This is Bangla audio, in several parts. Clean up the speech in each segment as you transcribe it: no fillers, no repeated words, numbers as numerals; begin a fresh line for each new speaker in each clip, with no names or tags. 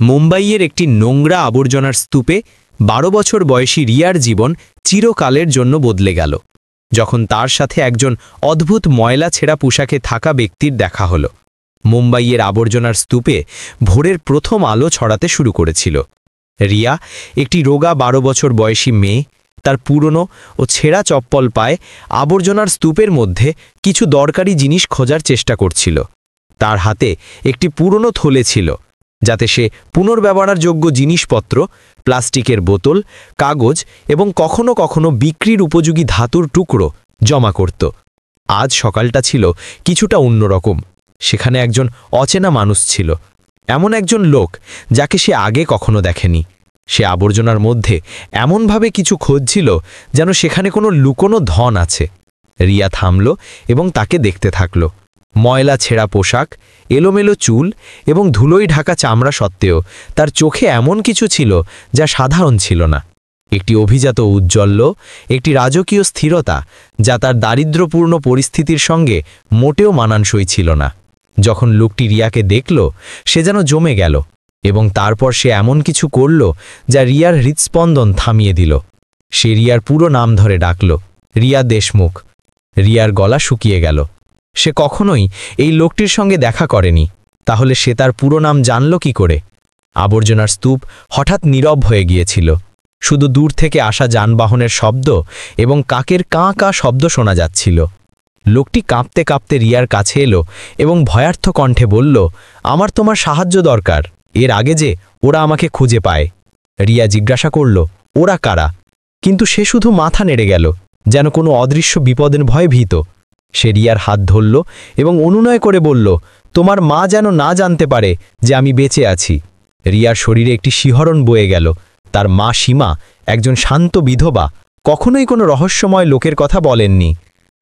মুম্বাইয়ের একটি নোংরা আবর্জনার স্তূপে ১২ বছর বয়সী রিয়ার জীবন চিরকালের জন্য বদলে গেল যখন তার সাথে একজন অদ্ভুত ময়লা ছেঁড়া পোশাকে থাকা ব্যক্তির দেখা হলো। মুম্বাইয়ের আবর্জনার স্তূপে ভোরের প্রথম আলো ছড়াতে শুরু করেছিল। রিয়া, একটি রোগা ১২ বছর বয়সী মেয়ে, তার পুরনো ও ছেঁড়া চপ্পল পায়ে আবর্জনার স্তূপের মধ্যে কিছু দরকারি জিনিস খোঁজার চেষ্টা করছিল। তার হাতে একটি পুরনো থলে ছিল, যাতে সে পুনর্ব্যবহারযোগ্য জিনিসপত্র, প্লাস্টিকের বোতল, কাগজ এবং কখনো কখনো বিক্রির উপযোগী ধাতুর টুকরো জমা করত। আজ সকালটা ছিল কিছুটা অন্যরকম। সেখানে একজন অচেনা মানুষ ছিল, এমন একজন লোক যাকে সে আগে কখনো দেখেনি। সে আবর্জনার মধ্যে এমনভাবে কিছু খুঁজছিল যেন সেখানে কোনো লুকোনো ধন আছে। রিয়া থামল এবং তাকে দেখতে থাকল। ময়লা ছেঁড়া পোশাক, এলোমেলো চুল এবং ধুলোয় ঢাকা চামড়া সত্ত্বেও তার চোখে এমন কিছু ছিল যা সাধারণ ছিল না। একটি অভিজাত ঔজ্জ্বল্য, একটি রাজকীয় স্থিরতা যা তার দারিদ্র্যপূর্ণ পরিস্থিতির সঙ্গে মোটেও মানানসই ছিল না। যখন লোকটি রিয়াকে দেখল, সে যেন জমে গেল এবং তারপর সে এমন কিছু করল যা রিয়ার হৃৎস্পন্দন থামিয়ে দিল। সে রিয়ার পুরো নাম ধরে ডাকল, রিয়া দেশমুখ। রিয়ার গলা শুকিয়ে গেল। সে কখনোই এই লোকটির সঙ্গে দেখা করেনি, তাহলে সে তার পুরো নাম জানল কি করে? আবর্জনার স্তূপ হঠাৎ নীরব হয়ে গিয়েছিল। শুধু দূর থেকে আসা যানবাহনের শব্দ এবং কাকের কাঁ কাঁ শব্দ শোনা যাচ্ছিল। লোকটি কাঁপতে কাঁপতে রিয়ার কাছে এলো এবং ভয়ার্থ কণ্ঠে বলল, আমার তোমার সাহায্য দরকার, এর আগে যে ওরা আমাকে খুঁজে পায়। রিয়া জিজ্ঞাসা করল, ওরা কারা? কিন্তু সে শুধু মাথা নেড়ে গেল, যেন কোনো অদৃশ্য বিপদের ভয়ে ভীত। সে রিয়ার হাত ধরল এবং অনুনয় করে বলল, তোমার মা যেন না জানতে পারে যে আমি বেঁচে আছি। রিয়ার শরীরে একটি শিহরণ বয়ে গেল। তার মা সীমা, একজন শান্ত বিধবা, কখনোই কোনো রহস্যময় লোকের কথা বলেননি।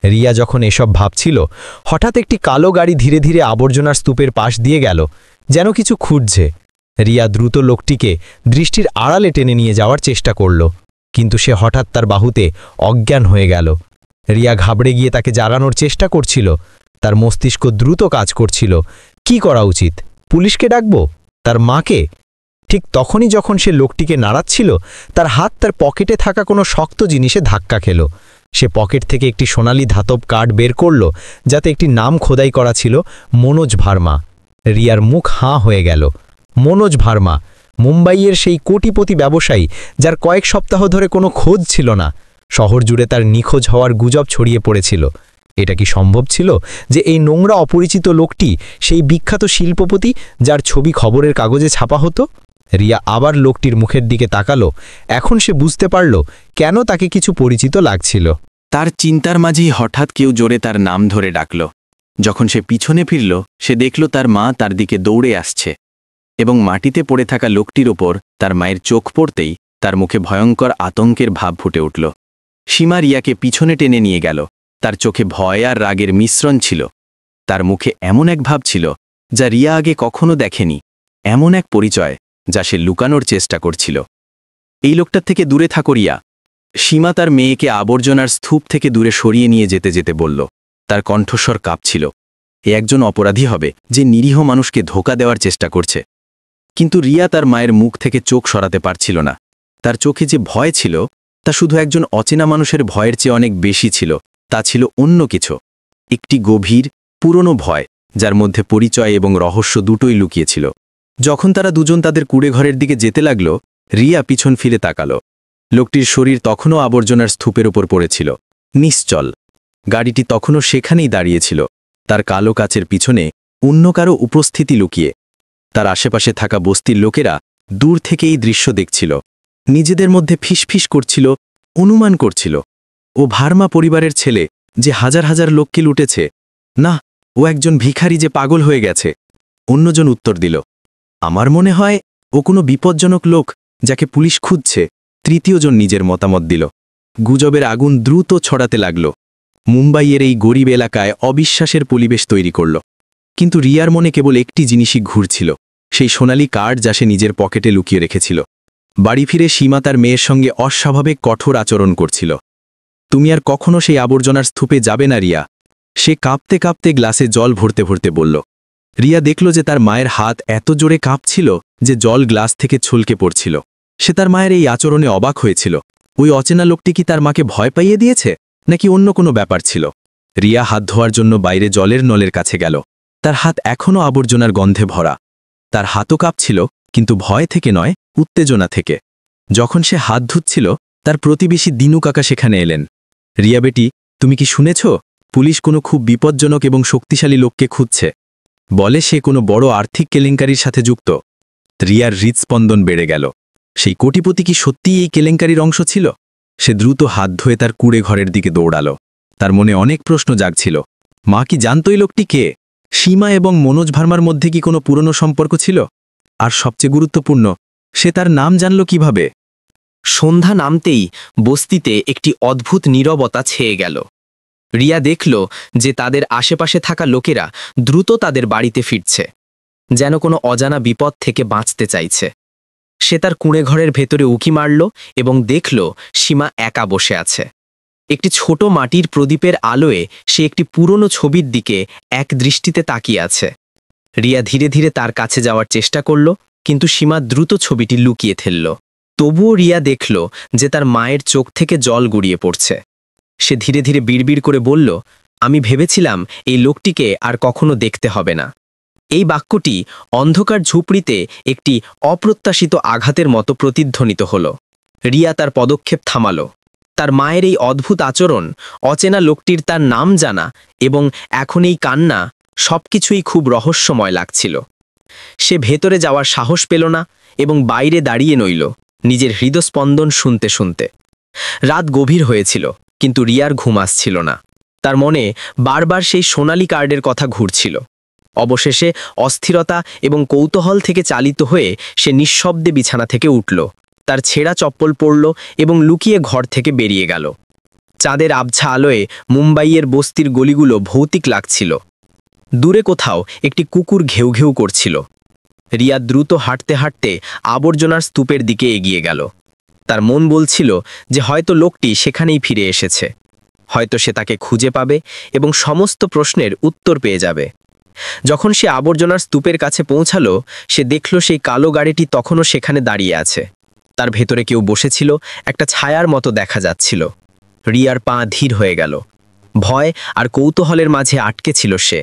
রিয়া যখন এসব ভাবছিল, হঠাৎ একটি কালো গাড়ি ধীরে ধীরে আবর্জনার স্তূপের পাশ দিয়ে গেল, যেন কিছু খুঁজছে। রিয়া দ্রুত লোকটিকে দৃষ্টির আড়ালে টেনে নিয়ে যাওয়ার চেষ্টা করল, কিন্তু সে হঠাৎ তার বাহুতে অজ্ঞান হয়ে গেল। রিয়া ঘাবড়ে গিয়ে তাকে জাগানোর চেষ্টা করছিল। তার মস্তিষ্ক দ্রুত কাজ করছিল। কি করা উচিত? পুলিশকে ডাকব? তার মাকে? ঠিক তখনই যখন সে লোকটিকে নাড়াচ্ছিল, তার হাত তার পকেটে থাকা কোনো শক্ত জিনিসে ধাক্কা খেল। সে পকেট থেকে একটি সোনালি ধাতব কার্ড বের করল, যাতে একটি নাম খোদাই করা ছিল, মনোজ ভার্মা। রিয়ার মুখ হাঁ হয়ে গেল। মনোজ ভার্মা, মুম্বাইয়ের সেই কোটিপতি ব্যবসায়ী যার কয়েক সপ্তাহ ধরে কোনো খোঁজ ছিল না। শহর জুড়ে তার নিখোঁজ হওয়ার গুজব ছড়িয়ে পড়েছিল। এটা কি সম্ভব ছিল যে এই নোংরা অপরিচিত লোকটি সেই বিখ্যাত শিল্পপতি যার ছবি খবরের কাগজে ছাপা হতো? রিয়া আবার লোকটির মুখের দিকে তাকালো। এখন সে বুঝতে পারল কেন তাকে কিছু পরিচিত লাগছিল।
তার চিন্তার মাঝেই হঠাৎ কেউ জোরে তার নাম ধরে ডাকল। যখন সে পিছনে ফিরল, সে দেখল তার মা তার দিকে দৌড়ে আসছে এবং মাটিতে পড়ে থাকা লোকটির ওপর তার মায়ের চোখ পড়তেই তার মুখে ভয়ঙ্কর আতঙ্কের ভাব ফুটে উঠল। সীমা রিয়াকে পিছনে টেনে নিয়ে গেল। তার চোখে ভয় আর রাগের মিশ্রণ ছিল। তার মুখে এমন এক ভাব ছিল যা রিয়া আগে কখনো দেখেনি, এমন এক পরিচয় যা সে লুকানোর চেষ্টা করছিল। এই লোকটার থেকে দূরে থাকো রিয়া। সীমা তার মেয়েকে আবর্জনার স্তূপ থেকে দূরে সরিয়ে নিয়ে যেতে যেতে বলল। তার কণ্ঠস্বর কাঁপছিল। এ একজন অপরাধী হবে যে নিরীহ মানুষকে ধোঁকা দেওয়ার চেষ্টা করছে। কিন্তু রিয়া তার মায়ের মুখ থেকে চোখ সরাতে পারছিল না। তার চোখে যে ভয় ছিল, তা শুধু একজন অচেনা মানুষের ভয়ের চেয়ে অনেক বেশি ছিল। তা ছিল অন্য কিছু, একটি গভীর পুরনো ভয় যার মধ্যে পরিচয় এবং রহস্য দুটোই লুকিয়েছিল। যখন তারা দুজন তাদের কুড়ে ঘরের দিকে যেতে লাগল, রিয়া পিছন ফিরে তাকাল। লোকটির শরীর তখনও আবর্জনার স্তূপের ওপর পড়েছিল, নিশ্চল। গাড়িটি তখনও সেখানেই দাঁড়িয়েছিল, তার কালো কাচের পিছনে অন্য কারো উপস্থিতি লুকিয়ে। তার আশেপাশে থাকা বস্তির লোকেরা দূর থেকে এই দৃশ্য দেখছিল, নিজেদের মধ্যে ফিসফিস করছিল, অনুমান করছিল, ও ভার্মা পরিবারের ছেলে যে হাজার হাজার লোককে লুটেছে। না, ও একজন ভিখারি যে পাগল হয়ে গেছে। অন্যজন উত্তর দিল, আমার মনে হয় ও কোনো বিপজ্জনক লোক যাকে পুলিশ খুঁজছে। তৃতীয়জন নিজের মতামত দিল। গুজবের আগুন দ্রুত ছড়াতে লাগল। মুম্বাইয়ের এই গরিব এলাকায় অবিশ্বাসের পরিবেশ তৈরি করল। কিন্তু রিয়ার মনে কেবল একটি জিনিসই ঘুরছিল, সেই সোনালি কার্ড যা সে নিজের পকেটে লুকিয়ে রেখেছিল। বাড়ি ফিরে সীমা তার মেয়ের সঙ্গে অস্বাভাবিক কঠোর আচরণ করছিল। তুমি আর কখনো সেই আবর্জনার স্তূপে যাবে না রিয়া, সে কাঁপতে কাঁপতে গ্লাসে জল ভরতে ভরতে বলল। রিয়া দেখল যে তার মায়ের হাত এত জোরে কাঁপছিল যে জল গ্লাস থেকে ছলকে পড়ছিল। সে তার মায়ের এই আচরণে অবাক হয়েছিল। ওই অচেনা লোকটি কি তার মাকে ভয় পাইয়ে দিয়েছে, নাকি অন্য কোনো ব্যাপার ছিল? রিয়া হাত ধোয়ার জন্য বাইরে জলের নলের কাছে গেল। তার হাত এখনও আবর্জনার গন্ধে ভরা। তার হাতও কাঁপছিল, কিন্তু ভয় থেকে নয়, উত্তেজনা থেকে। যখন সে হাত ধুচ্ছিল, তার প্রতিবেশী দিনু কাকা সেখানে এলেন। রিয়া বেটি, তুমি কি শুনেছ? পুলিশ কোনো খুব বিপজ্জনক এবং শক্তিশালী লোককে খুঁজছে। বলে সে কোনো বড় আর্থিক কেলেঙ্কারির সাথে যুক্ত। রিয়ার হৃদস্পন্দন বেড়ে গেল। সেই কোটিপতি কি সত্যিই এই কেলেঙ্কারির অংশ ছিল? সে দ্রুত হাত ধুয়ে তার কুঁড়ে ঘরের দিকে দৌড়াল। তার মনে অনেক প্রশ্ন জাগছিল। মা কি জানতই লোকটি কে? সীমা এবং মনোজ ভার্মার মধ্যে কি কোনো পুরনো সম্পর্ক ছিল? আর সবচেয়ে গুরুত্বপূর্ণ, সে তার নাম জানল কিভাবে?
সন্ধ্যা নামতেই বস্তিতে একটি অদ্ভুত নীরবতা ছেয়ে গেল। রিয়া দেখল যে তাদের আশেপাশে থাকা লোকেরা দ্রুত তাদের বাড়িতে ফিরছে, যেন কোনো অজানা বিপদ থেকে বাঁচতে চাইছে। সে তার কুঁড়ে ঘরের ভেতরে উঁকি মারল এবং দেখল সীমা একা বসে আছে। একটি ছোট মাটির প্রদীপের আলোয় সে একটি পুরনো ছবির দিকে এক দৃষ্টিতে তাকিয়ে আছে। রিয়া ধীরে ধীরে তার কাছে যাওয়ার চেষ্টা করল, কিন্তু সীমা দ্রুত ছবিটি লুকিয়ে ফেলল। তবুও রিয়া দেখল যে তার মায়ের চোখ থেকে জল গড়িয়ে পড়ছে। সে ধীরে ধীরে বিড়বিড় করে বলল, আমি ভেবেছিলাম এই লোকটিকে আর কখনো দেখতে হবে না। এই বাক্যটি অন্ধকার ঝুপড়িতে একটি অপ্রত্যাশিত আঘাতের মতো প্রতিধ্বনিত হল। রিয়া তার পদক্ষেপ থামাল। তার মায়ের এই অদ্ভুত আচরণ, অচেনা লোকটির তার নাম জানা এবং এখন এই কান্না, সবকিছুই খুব রহস্যময় লাগছিল। সে ভেতরে যাওয়ার সাহস পেল না এবং বাইরে দাঁড়িয়ে নইল, নিজের হৃদস্পন্দন শুনতে শুনতে। রাত গভীর হয়েছিল, কিন্তু রিয়ার ঘুম আসছিল না। তার মনে বারবার সেই সোনালী কার্ডের কথা ঘুরছিল। অবশেষে অস্থিরতা এবং কৌতূহল থেকে চালিত হয়ে সে নিঃশব্দে বিছানা থেকে উঠল। তার ছেঁড়া চপ্পল পরল এবং লুকিয়ে ঘর থেকে বেরিয়ে গেল। চাঁদের আবছা আলোয় মুম্বাইয়ের বস্তির গলিগুলো ভৌতিক লাগছিল। দূরে কোথাও একটি কুকুর ঘেউ ঘেউ করছিল। রিয়া দ্রুত হাঁটতে হাঁটতে আবর্জনার স্তূপের দিকে এগিয়ে গেল। তার মন বলছিল যে হয়তো লোকটি সেখানেই ফিরে এসেছে। হয়তো সে তাকে খুঁজে পাবে এবং সমস্ত প্রশ্নের উত্তর পেয়ে যাবে। যখন সে আবর্জনার স্তূপের কাছে পৌঁছালো, সে দেখল সেই কালো গাড়িটি তখনও সেখানে দাঁড়িয়ে আছে। তার ভেতরে কেউ বসেছিল, একটা ছায়ার মতো দেখা যাচ্ছিল। রিয়ার পা ধীর হয়ে গেল। ভয় আর কৌতূহলের মাঝে আটকে ছিল সে।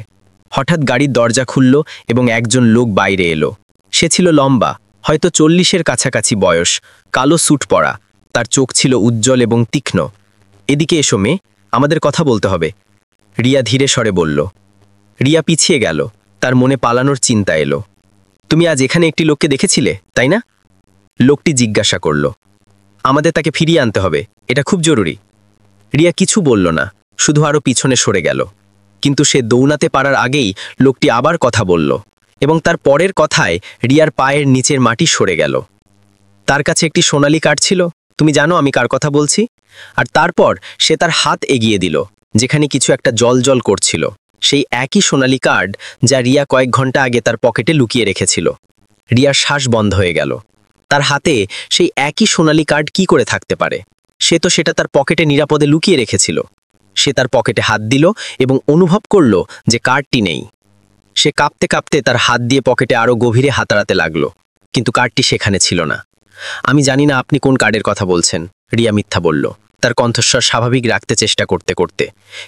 হঠাৎ গাড়ির দরজা খুলল এবং একজন লোক বাইরে এলো। সে ছিল লম্বা, হয়তো 40-এর কাছাকাছি বয়স, কালো স্যুট পরা। তার চোখ ছিল উজ্জ্বল এবং তীক্ষ্ণ। এদিকে এসো মেয়ে, আমাদের কথা বলতে হবে, রিয়া ধীরে স্বরে বলল। রিয়া পিছিয়ে গেল, তার মনে পালানোর চিন্তা এলো। তুমি আজ এখানে একটি লোককে দেখেছিলে, তাই না? লোকটি জিজ্ঞাসা করল। আমাদের তাকে ফিরিয়ে আনতে হবে, এটা খুব জরুরি। রিয়া কিছু বলল না, শুধু আরও পিছনে সরে গেল। কিন্তু সে দৌড়াতে পারার আগেই লোকটি আবার কথা বলল, এবং তার পরের কথায় রিয়ার পায়ের নিচের মাটি সরে গেল। তার কাছে একটি সোনালী কার্ড ছিল, তুমি জানো আমি কার কথা বলছি? আর তারপর সে তার হাত এগিয়ে দিল, যেখানে কিছু একটা জল করছিল। সেই একই সোনালী কার্ড যা রিয়া কয়েক ঘন্টা আগে তার পকেটে লুকিয়ে রেখেছিল। রিয়ার শ্বাস বন্ধ হয়ে গেল। তার হাতে সেই একই সোনালী কার্ড কি করে থাকতে পারে? সে তো সেটা তার পকেটে নিরাপদে লুকিয়ে রেখেছিল। সে তার পকেটে হাত দিল এবং অনুভব করল যে কার্ডটি নেই। সে কাঁপতে কাঁপতে তার হাত দিয়ে পকেটে আরও গভীরে হাতাড়াতে লাগলো, কিন্তু কার্ডটি সেখানে ছিল না। আমি জানি না আপনি কোন কার্ডের কথা বলছেন, রিয়া মিথ্যা বলল, তার কণ্ঠস্বর স্বাভাবিক রাখতে চেষ্টা করতে করতে।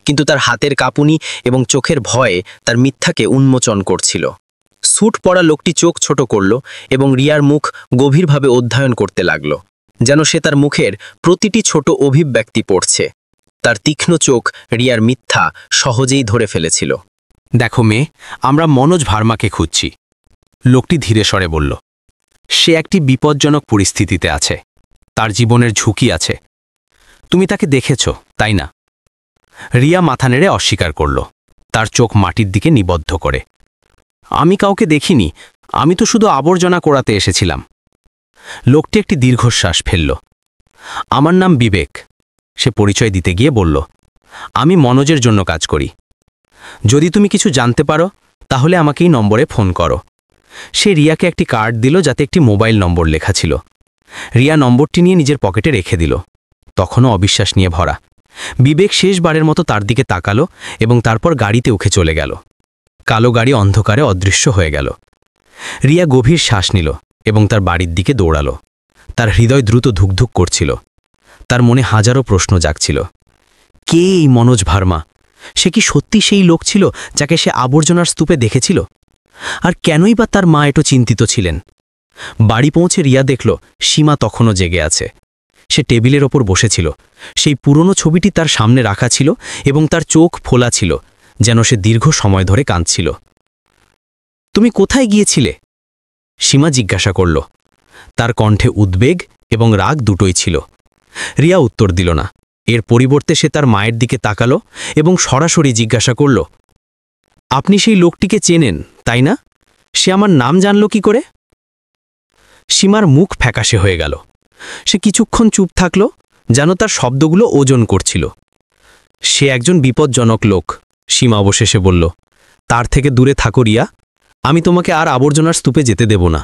কিন্তু তার হাতের কাঁপুনি এবং চোখের ভয়ে তার মিথ্যাকে উন্মোচন করছিল। স্যুট পরা লোকটি চোখ ছোট করল এবং রিয়ার মুখ গভীরভাবে অধ্যয়ন করতে লাগল, যেন সে তার মুখের প্রতিটি ছোট অভিব্যক্তি পড়ছে। তার তীক্ষ্ণ চোখ রিয়ার মিথ্যা সহজেই ধরে ফেলেছিল।
দেখো মেয়ে, আমরা মনোজ ভার্মাকে খুঁজছি, লোকটি ধীরে স্বরে বলল। সে একটি বিপজ্জনক পরিস্থিতিতে আছে, তার জীবনের ঝুঁকি আছে। তুমি তাকে দেখেছ, তাই না? রিয়া মাথা নেড়ে অস্বীকার করল, তার চোখ মাটির দিকে নিবদ্ধ করে। আমি কাউকে দেখিনি, আমি তো শুধু আবর্জনা কোড়াতে এসেছিলাম। লোকটি একটি দীর্ঘশ্বাস ফেলল। আমার নাম বিবেক, সে পরিচয় দিতে গিয়ে বলল। আমি মনোজের জন্য কাজ করি। যদি তুমি কিছু জানতে পারো তাহলে আমাকে এই নম্বরে ফোন করো। সে রিয়াকে একটি কার্ড দিল যাতে একটি মোবাইল নম্বর লেখা ছিল। রিয়া নম্বরটি নিয়ে নিজের পকেটে রেখে দিল, তখনও অবিশ্বাস নিয়ে ভরা। বিবেক শেষবারের মতো তার দিকে তাকালো এবং তারপর গাড়িতে উঠে চলে গেল। কালো গাড়ি অন্ধকারে অদৃশ্য হয়ে গেল। রিয়া গভীর শ্বাস নিল এবং তার বাড়ির দিকে দৌড়াল। তার হৃদয় দ্রুত ধুকধুক করছিল। তার মনে হাজারো প্রশ্ন জাগছিল। কে এই মনোজ ভার্মা? সে কি সত্যি সেই লোক ছিল যাকে সে আবর্জনার স্তূপে দেখেছিল? আর কেনই বা তার মা এত চিন্তিত ছিলেন? বাড়ি পৌঁছে রিয়া দেখল সীমা তখনও জেগে আছে। সে টেবিলের ওপর বসেছিল। সেই পুরনো ছবিটি তার সামনে রাখা ছিল এবং তার চোখ ফোলা ছিল, যেন সে দীর্ঘ সময় ধরে কাঁদছিল। তুমি কোথায় গিয়েছিলে? সীমা জিজ্ঞাসা করল। তার কণ্ঠে উদ্বেগ এবং রাগ দুটোই ছিল। রিয়া উত্তর দিল না। এর পরিবর্তে সে তার মায়ের দিকে তাকালো এবং সরাসরি জিজ্ঞাসা করল, আপনি সেই লোকটিকে চেনেন, তাই না? সে আমার নাম জানল কি করে? সীমার মুখ ফ্যাকাশে হয়ে গেল। সে কিছুক্ষণ চুপ থাকল, যেন তার শব্দগুলো ওজন করছিল। সে একজন বিপজ্জনক লোক, সীমা অবশেষে বলল। তার থেকে দূরে থাকো রিয়া। আমি তোমাকে আর আবর্জনার স্তূপে যেতে দেব না।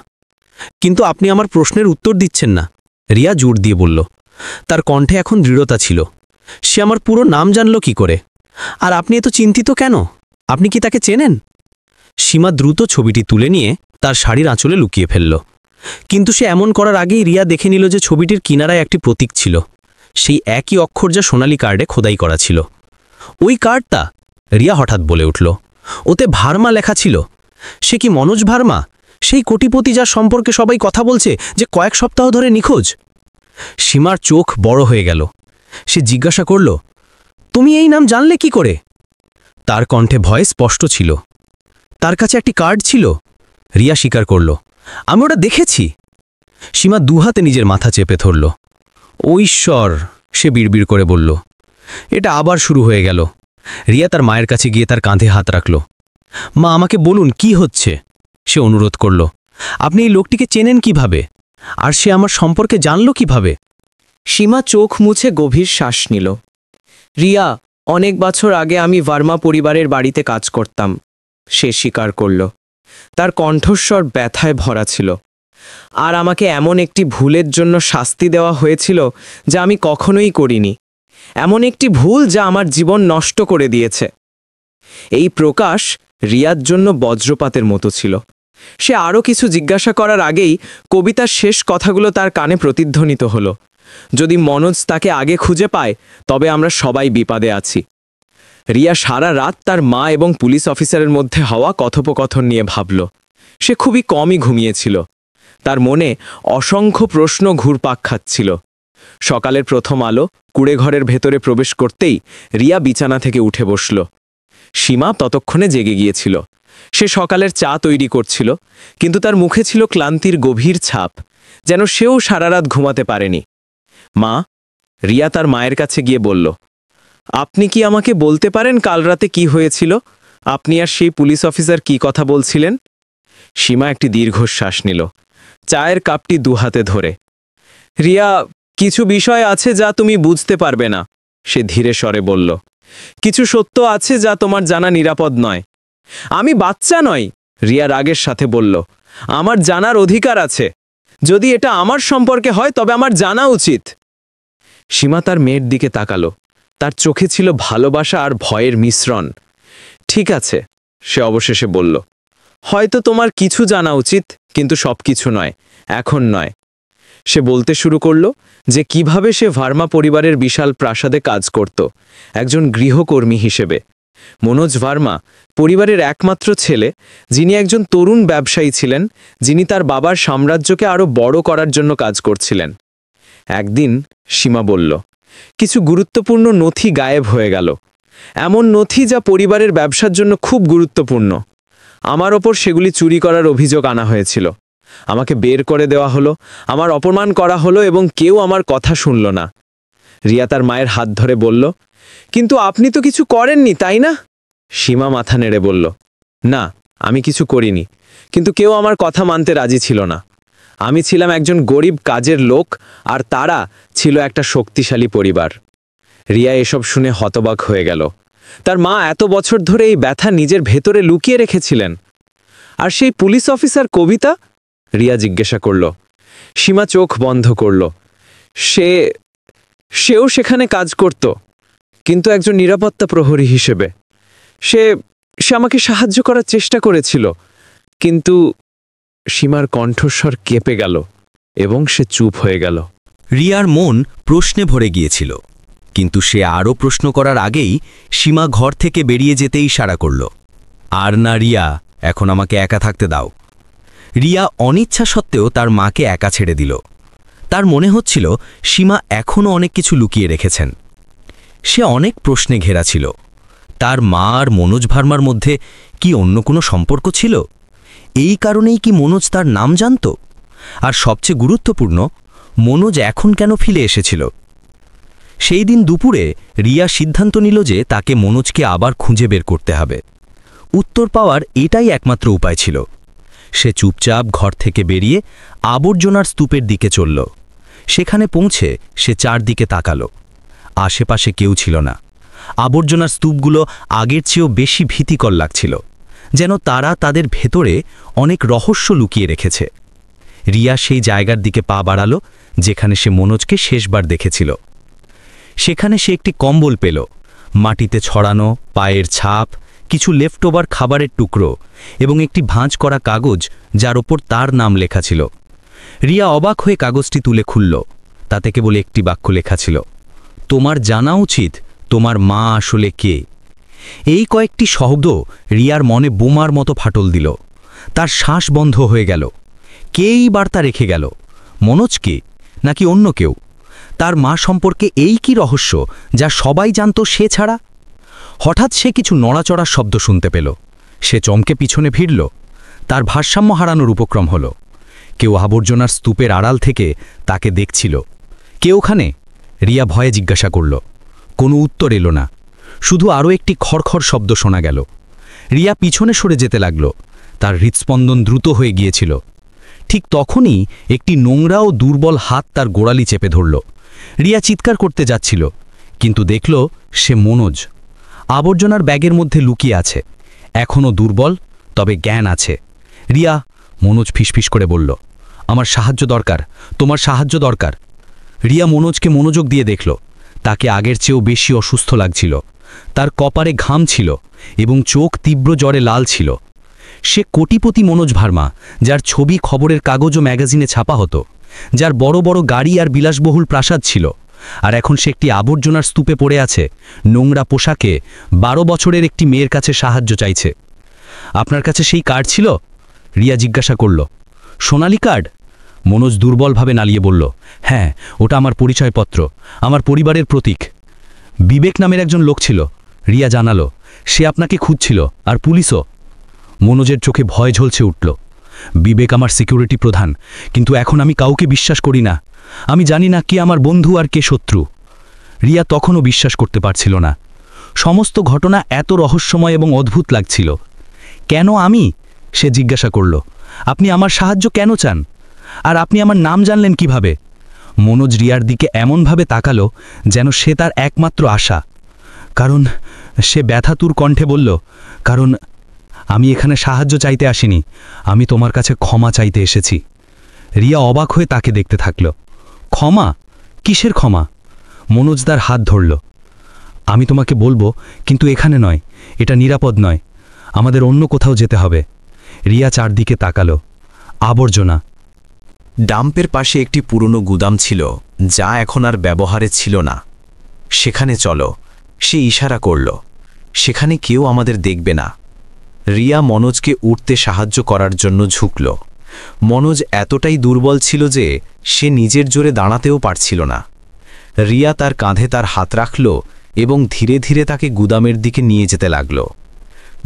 কিন্তু আপনি আমার প্রশ্নের উত্তর দিচ্ছেন না, রিয়া জোর দিয়ে বলল। তার কণ্ঠে এখন দৃঢ়তা ছিল। সে আমার পুরো নাম জানল কি করে? আর আপনি এত চিন্তিত কেন? আপনি কি তাকে চেনেন? সীমা দ্রুত ছবিটি তুলে নিয়ে তার শাড়ির আঁচলে লুকিয়ে ফেলল। কিন্তু সে এমন করার আগেই রিয়া দেখে নিল যে ছবিটির কিনারায় একটি প্রতীক ছিল, সেই একই অক্ষর যা সোনালী কার্ডে খোদাই করা ছিল। ওই কার্ডটা, রিয়া হঠাৎ বলে উঠল। ওতে ভার্মা লেখা ছিল। সে কি মনোজ ভার্মা, সেই কোটিপতি যার সম্পর্কে সবাই কথা বলছে, যে কয়েক সপ্তাহ ধরে নিখোঁজ? সীমার চোখ বড় হয়ে গেল। সে জিজ্ঞাসা করল, তুমি এই নাম জানলে কি করে? তার কণ্ঠে ভয় স্পষ্ট ছিল। তার কাছে একটি কার্ড ছিল, রিয়া স্বীকার করল। আমি ওটা দেখেছি। সীমা দুহাতে নিজের মাথা চেপে ধরল। ও ঈশ্বর, সে বিড়বিড় করে বলল। এটা আবার শুরু হয়ে গেল। রিয়া তার মায়ের কাছে গিয়ে তার কাঁধে হাত রাখল। মা, আমাকে বলুন কি হচ্ছে? সে অনুরোধ করল। আপনি এই লোকটিকে চেনেন কিভাবে? আর সে আমার সম্পর্কে জানল কিভাবে?
সীমা চোখ মুছে গভীর শ্বাস নিল। রিয়া, অনেক বছর আগে আমি ভার্মা পরিবারের বাড়িতে কাজ করতাম, সে স্বীকার করল। তার কণ্ঠস্বর ব্যথায় ভরা ছিল। আর আমাকে এমন একটি ভুলের জন্য শাস্তি দেওয়া হয়েছিল যা আমি কখনোই করিনি। এমন একটি ভুল যা আমার জীবন নষ্ট করে দিয়েছে। এই প্রকাশ রিয়ার জন্য বজ্রপাতের মতো ছিল। সে আরও কিছু জিজ্ঞাসা করার আগেই কবিতার শেষ কথাগুলো তার কানে প্রতিধ্বনিত হলো। যদি মনোজ তাকে আগে খুঁজে পায়, তবে আমরা সবাই বিপদে আছি। রিয়া সারা রাত তার মা এবং পুলিশ অফিসারের মধ্যে হওয়া কথোপকথন নিয়ে ভাবল। সে খুবই কমই ঘুমিয়েছিল। তার মনে অসংখ্য প্রশ্ন ঘুরপাক খাচ্ছিল। সকালের প্রথম আলো কুঁড়েঘরের ভেতরে প্রবেশ করতেই রিয়া বিছানা থেকে উঠে বসল। সীমা ততক্ষণে জেগে গিয়েছিল। সে সকালের চা তৈরি করছিল, কিন্তু তার মুখে ছিল ক্লান্তির গভীর ছাপ, যেন সেও সারা রাত ঘুমাতে পারেনি। মা, রিয়া তার মায়ের কাছে গিয়ে বলল, আপনি কি আমাকে বলতে পারেন কাল রাতে কি হয়েছিল? আপনি আর সেই পুলিশ অফিসার কি কথা বলছিলেন? সীমা একটি দীর্ঘশ্বাস নিল, চায়ের কাপটি দুহাতে ধরে। রিয়া, কিছু বিষয় আছে যা তুমি বুঝতে পারবে না, সে ধীরে স্বরে বলল। কিছু সত্য আছে যা তোমার জানা নিরাপদ নয়। আমি বাচ্চা নই, রিয়া রাগের সাথে বলল। আমার জানার অধিকার আছে। যদি এটা আমার সম্পর্কে হয়, তবে আমার জানা উচিত। সীমা তার মেয়ের দিকে তাকালো। তার চোখে ছিল ভালোবাসা আর ভয়ের মিশ্রণ। ঠিক আছে, সে অবশেষে বলল। হয়তো তোমার কিছু জানা উচিত, কিন্তু সবকিছু নয়, এখন নয়। সে বলতে শুরু করল যে কিভাবে সে ভার্মা পরিবারের বিশাল প্রাসাদে কাজ করত, একজন গৃহকর্মী হিসেবে। মনোজ ভার্মা পরিবারের একমাত্র ছেলে, যিনি একজন তরুণ ব্যবসায়ী ছিলেন, যিনি তার বাবার সাম্রাজ্যকে আরও বড় করার জন্য কাজ করছিলেন। একদিন সীমা বলল, কিছু গুরুত্বপূর্ণ নথি গায়েব হয়ে গেল। এমন নথি যা পরিবারের ব্যবসার জন্য খুব গুরুত্বপূর্ণ। আমার ওপর সেগুলি চুরি করার অভিযোগ আনা হয়েছিল। আমাকে বের করে দেওয়া হলো, আমার অপমান করা হলো এবং কেউ আমার কথা শুনল না। রিয়া তার মায়ের হাত ধরে বলল, কিন্তু আপনি তো কিছু করেননি, তাই না? সীমা মাথা নেড়ে বলল, না, আমি কিছু করিনি, কিন্তু কেউ আমার কথা মানতে রাজি ছিল না। আমি ছিলাম একজন গরিব কাজের লোক, আর তারা ছিল একটা শক্তিশালী পরিবার। রিয়া এসব শুনে হতবাক হয়ে গেল। তার মা এত বছর ধরে এই ব্যথা নিজের ভেতরে লুকিয়ে রেখেছিলেন। আর সেই পুলিশ অফিসার কবিতা? রিয়া জিজ্ঞাসা করল। সীমা চোখ বন্ধ করল। সেও সেখানে কাজ করত, কিন্তু একজন নিরাপত্তা প্রহরী হিসেবে। সে আমাকে সাহায্য করার চেষ্টা করেছিল, কিন্তু সীমার কণ্ঠস্বর কেঁপে গেল এবং সে চুপ হয়ে গেল।
রিয়ার মন প্রশ্নে ভরে গিয়েছিল, কিন্তু সে আরও প্রশ্ন করার আগেই সীমা ঘর থেকে বেরিয়ে যেতে ইশারা করল। আর না রিয়া, এখন আমাকে একা থাকতে দাও। রিয়া অনিচ্ছা সত্ত্বেও তার মাকে একা ছেড়ে দিল। তার মনে হচ্ছিল সীমা এখনও অনেক কিছু লুকিয়ে রেখেছেন। সে অনেক প্রশ্নে ঘেরা ছিল। তার মা আর মনোজ ভার্মার মধ্যে কি অন্য কোনো সম্পর্ক ছিল? এই কারণেই কি মনোজ তার নাম জানত? আর সবচেয়ে গুরুত্বপূর্ণ, মনোজ এখন কেন ফিরে এসেছিল? সেই দিন দুপুরে রিয়া সিদ্ধান্ত নিল যে তাকে মনোজকে আবার খুঁজে বের করতে হবে। উত্তর পাওয়ার এটাই একমাত্র উপায় ছিল। সে চুপচাপ ঘর থেকে বেরিয়ে আবর্জনার স্তূপের দিকে চলল। সেখানে পৌঁছে সে চারদিকে তাকাল। আশেপাশে কেউ ছিল না। আবর্জনার স্তূপগুলো আগের চেয়েও বেশি ভীতিকর লাগছিল, যেন তারা তাদের ভেতরে অনেক রহস্য লুকিয়ে রেখেছে। রিয়া সেই জায়গার দিকে পা বাড়াল যেখানে সে মনোজকে শেষবার দেখেছিল। সেখানে সে একটি কম্বল পেল, মাটিতে ছড়ানো পায়ের ছাপ, কিছু লেফটওভার খাবারের টুকরো এবং একটি ভাঁজ করা কাগজ যার ওপর তার নাম লেখা ছিল। রিয়া অবাক হয়ে কাগজটি তুলে খুলল। তাতে কেবল একটি বাক্য লেখা ছিল, তোমার জানা উচিত তোমার মা আসলে কে। এই কয়েকটি শব্দ রিয়ার মনে বোমার মতো ফাটল দিল। তার শ্বাস বন্ধ হয়ে গেল। কেই বার্তা রেখে গেল? মনোজকে, নাকি অন্য কেউ? তার মা সম্পর্কে এই কি রহস্য যা সবাই জানত সে ছাড়া? হঠাৎ সে কিছু নড়াচড়ার শব্দ শুনতে পেল। সে চমকে পিছনে ফিরল। তার ভারসাম্য হারানোর উপক্রম হল। কেউ আবর্জনার স্তূপের আড়াল থেকে তাকে দেখছিল। কে ওখানে? রিয়া ভয়ে জিজ্ঞাসা করল। কোনো উত্তর এলো না, শুধু আরও একটি খড়খড় শব্দ শোনা গেল। রিয়া পিছনে সরে যেতে লাগল। তার হৃৎস্পন্দন দ্রুত হয়ে গিয়েছিল। ঠিক তখনই একটি নোংরা ও দুর্বল হাত তার গোড়ালি চেপে ধরল। রিয়া চিৎকার করতে যাচ্ছিল, কিন্তু দেখল সে মনোজ। আবর্জনার ব্যাগের মধ্যে লুকিয়ে আছে। এখনও দুর্বল, তবে জ্ঞান আছে। রিয়া, মনোজ ফিসফিস করে বলল, আমার সাহায্য দরকার, তোমার সাহায্য দরকার। রিয়া মনোজকে মনোযোগ দিয়ে দেখল। তাকে আগের চেয়েও বেশি অসুস্থ লাগছিল। তার কপালে ঘাম ছিল এবং চোখ তীব্র জ্বরে লাল ছিল। সে কোটিপতি মনোজ ভার্মা, যার ছবি খবরের কাগজ ও ম্যাগাজিনে ছাপা হতো, যার বড় বড় গাড়ি আর বিলাসবহুল প্রাসাদ ছিল। আর এখন সে একটি আবর্জনার স্তূপে পড়ে আছে, নোংরা পোশাকে, 12 বছরের একটি মেয়ের কাছে সাহায্য চাইছে। আপনার কাছে সেই কার্ড ছিল? রিয়া জিজ্ঞাসা করল। সোনালী কার্ড? মনোজ দুর্বলভাবে নালিয়ে বলল, হ্যাঁ, ওটা আমার পরিচয়পত্র, আমার পরিবারের প্রতীক। বিবেক নামের একজন লোক ছিল, রিয়া জানালো। সে আপনাকে খুঁজছিল, আর পুলিশও। মনোজের চোখে ভয় ঝলসে উঠল। বিবেক আমার সিকিউরিটি প্রধান, কিন্তু এখন আমি কাউকে বিশ্বাস করি না। আমি জানি না কে আমার বন্ধু আর কে শত্রু। রিয়া তখনও বিশ্বাস করতে পারছিল না। সমস্ত ঘটনা এত রহস্যময় এবং অদ্ভুত লাগছিল। কেন আমি? সে জিজ্ঞাসা করল। আপনি আমার সাহায্য কেন চান? আর আপনি আমার নাম জানলেন কিভাবে? মনোজ রিয়ার দিকে এমনভাবে তাকালো যেন সে তার একমাত্র আশা। কারণ, সে ব্যথাতুর কণ্ঠে বলল, কারণ আমি এখানে সাহায্য চাইতে আসিনি, আমি তোমার কাছে ক্ষমা চাইতে এসেছি। রিয়া অবাক হয়ে তাকে দেখতে থাকল। ক্ষমা? কিসের ক্ষমা? মনোজ তার হাত ধরল। আমি তোমাকে বলবো, কিন্তু এখানে নয়, এটা নিরাপদ নয়, আমাদের অন্য কোথাও যেতে হবে। রিয়া চারদিকে তাকালো। আবর্জনা।
ডাম্পের পাশে একটি পুরনো গুদাম ছিল, যা এখন আর ব্যবহারে ছিল না। সেখানে চলো, সে ইশারা করল। সেখানে কেউ আমাদের দেখবে না। রিয়া মনোজকে উঠতে সাহায্য করার জন্য ঝুঁকল। মনোজ এতটাই দুর্বল ছিল যে সে নিজের জোরে দাঁড়াতেও পারছিল না। রিয়া তার কাঁধে তার হাত রাখল এবং ধীরে ধীরে তাকে গুদামের দিকে নিয়ে যেতে লাগল।